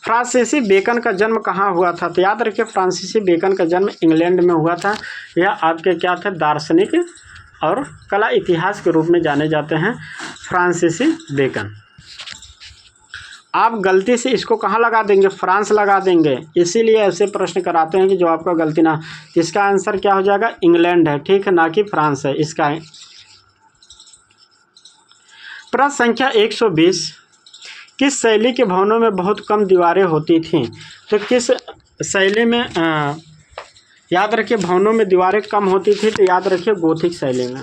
फ्रांसीसी बेकन का जन्म कहाँ हुआ था? तो याद रखिए फ्रांसीसी बेकन का जन्म इंग्लैंड में हुआ था। यह आपके क्या थे? दार्शनिक और कला इतिहास के रूप में जाने जाते हैं फ्रांसीसी बेकन। आप गलती से इसको कहाँ लगा देंगे? फ्रांस लगा देंगे, इसीलिए ऐसे प्रश्न कराते हैं कि जो आपका गलती ना। इसका आंसर क्या हो जाएगा? इंग्लैंड है, ठीक है, ना कि फ्रांस है इसका। प्रश्न संख्या 120, किस शैली के भवनों में बहुत कम दीवारें होती थीं? तो किस शैली में याद रखिए भवनों में दीवारें कम होती थी? तो याद रखिए गोथिक शैली में।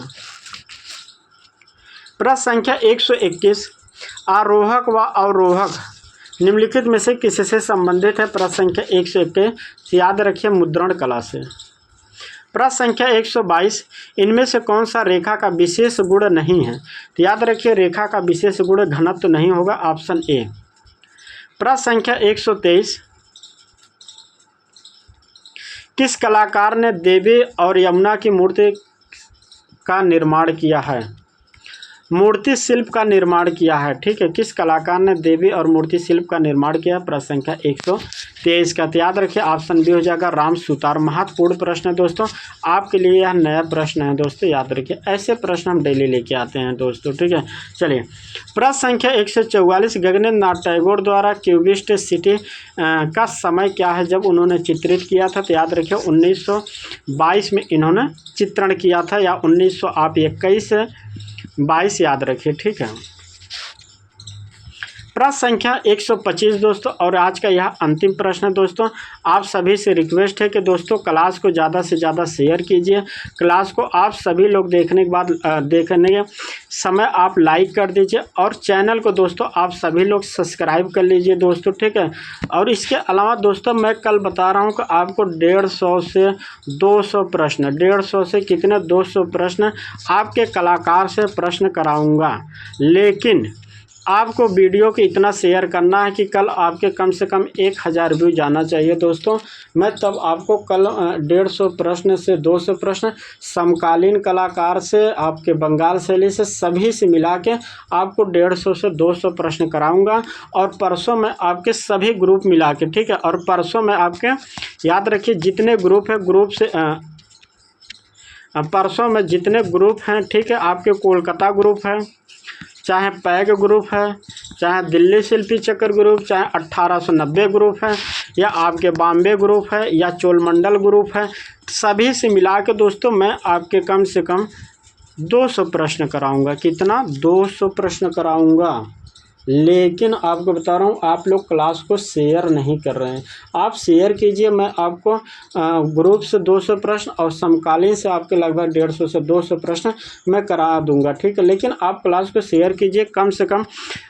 प्रश्न संख्या 121, आरोहक व अवरोहक निम्नलिखित में से किससे संबंधित है? प्रश्न संख्या 121, याद रखिए मुद्रण कला से। प्रश्न संख्या 122, इनमें से कौन सा रेखा का विशेष गुण नहीं है? तो याद रखिए रेखा का विशेष गुण घनत्व नहीं होगा, ऑप्शन ए। प्रश्न संख्या 123, किस कलाकार ने देवी और यमुना की मूर्ति का निर्माण किया है? मूर्ति शिल्प का निर्माण किया है, ठीक है। किस कलाकार ने देवी और मूर्ति शिल्प का निर्माण किया? प्रश्न संख्या 123 का। तो याद रखिए ऑप्शन बी हो जाएगा राम सुतार। महत्वपूर्ण प्रश्न है दोस्तों, आपके लिए यह नया प्रश्न है दोस्तों, याद रखिए। ऐसे प्रश्न हम डेली लेके आते हैं दोस्तों, ठीक है। चलिए प्रश्न संख्या 144, गगनेंद्र नाथ टैगोर द्वारा क्यूबिस्ट सिटी का समय क्या है जब उन्होंने चित्रित किया था? तो याद रखिए 1922 में इन्होंने चित्रण किया था, या 1921 याद रखिए, ठीक है। प्रश्न संख्या 125 दोस्तों, और आज का यह अंतिम प्रश्न है दोस्तों। आप सभी से रिक्वेस्ट है कि दोस्तों क्लास को ज़्यादा से ज़्यादा शेयर कीजिए। क्लास को आप सभी लोग देखने के बाद देखने के समय आप लाइक कर दीजिए, और चैनल को दोस्तों आप सभी लोग सब्सक्राइब कर लीजिए दोस्तों, ठीक है। और इसके अलावा दोस्तों मैं कल बता रहा हूँ कि आपको 150 से 200 प्रश्न, 150 से कितने 200 प्रश्न आपके कलाकार से प्रश्न कराऊँगा। लेकिन आपको वीडियो को इतना शेयर करना है कि कल आपके कम से कम 1000 व्यू जाना चाहिए दोस्तों। मैं तब आपको कल 150 प्रश्न से 200 प्रश्न समकालीन कलाकार से, आपके बंगाल शैली से, सभी से मिला के आपको 150 से 200 प्रश्न कराऊंगा। और परसों में आपके सभी ग्रुप मिला के, ठीक है। और परसों में आपके याद रखिए जितने ग्रुप है, ग्रुप से परसों में जितने ग्रुप हैं, ठीक है, आपके कोलकाता ग्रुप है, चाहे पैग ग्रुप है, चाहे दिल्ली शिल्पी चक्र ग्रुप, चाहे 1890 ग्रुप है, या आपके बॉम्बे ग्रुप है, या चोलमंडल ग्रुप है, सभी से मिला के दोस्तों मैं आपके कम से कम 200 प्रश्न कराऊंगा। कितना? 200 प्रश्न कराऊंगा। लेकिन आपको बता रहा हूँ आप लोग क्लास को शेयर नहीं कर रहे हैं। आप शेयर कीजिए, मैं आपको ग्रुप से 200 प्रश्न और समकालीन से आपके लगभग 150 से 200 प्रश्न मैं करा दूंगा, ठीक है। लेकिन आप क्लास को शेयर कीजिए, कम से कम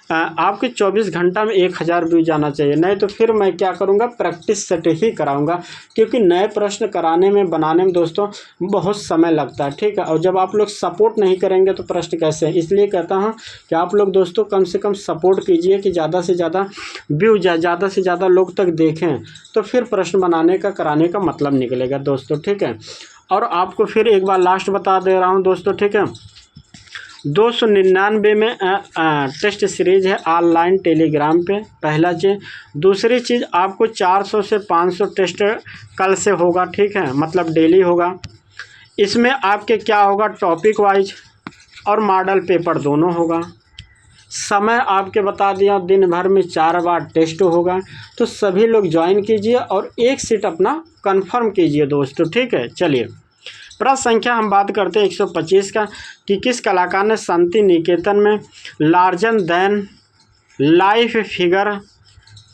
आपके 24 घंटा में 1000 व्यू जाना चाहिए, नहीं तो फिर मैं क्या करूँगा, प्रैक्टिस सेट ही कराऊँगा, क्योंकि नए प्रश्न कराने में बनाने में दोस्तों बहुत समय लगता है, ठीक है। और जब आप लोग सपोर्ट नहीं करेंगे तो प्रश्न कैसे है, इसलिए कहता हूँ कि आप लोग दोस्तों कम से कम सपोर्ट कीजिए कि ज़्यादा से ज़्यादा व्यू जाए, ज़्यादा से ज़्यादा लोग तक देखें, तो फिर प्रश्न बनाने का कराने का मतलब निकलेगा दोस्तों, ठीक है। और आपको फिर एक बार लास्ट बता दे रहा हूँ दोस्तों, ठीक है। 299 में टेस्ट सीरीज है ऑनलाइन टेलीग्राम पे, पहला चीज़। दूसरी चीज़ आपको 400 से 500 टेस्ट कल से होगा, ठीक है, मतलब डेली होगा। इसमें आपके क्या होगा, टॉपिक वाइज और मॉडल पेपर दोनों होगा। समय आपके बता दिया, दिन भर में 4 बार टेस्ट होगा, तो सभी लोग ज्वाइन कीजिए और एक सीट अपना कंफर्म कीजिए दोस्तों, ठीक है। चलिए प्रश्न संख्या हम बात करते हैं 125 का, कि किस कलाकार ने शांति निकेतन में larger than life figure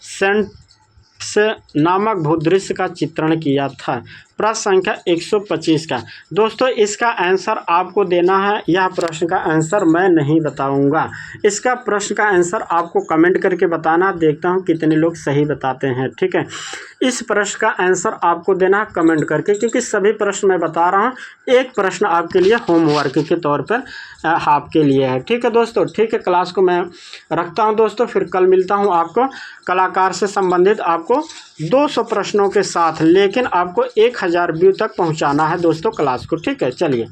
saints नामक भूदृश्य का चित्रण किया था। प्रश्न संख्या 125 का दोस्तों, इसका आंसर आपको देना है। यह प्रश्न का आंसर मैं नहीं बताऊंगा, इसका प्रश्न का आंसर आपको कमेंट करके बताना, देखता हूं कितने लोग सही बताते हैं, ठीक है। इस प्रश्न का आंसर आपको देना है कमेंट करके, क्योंकि सभी प्रश्न मैं बता रहा हूं, एक प्रश्न आपके लिए होमवर्क के तौर पर आपके लिए है, ठीक है दोस्तों, ठीक है। क्लास को मैं रखता हूं दोस्तों, फिर कल मिलता हूं आपको कलाकार से संबंधित आपको 200 प्रश्नों के साथ, लेकिन आपको 1000 व्यू तक पहुंचाना है दोस्तों क्लास को, ठीक है। चलिए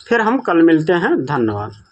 फिर हम कल मिलते हैं, धन्यवाद।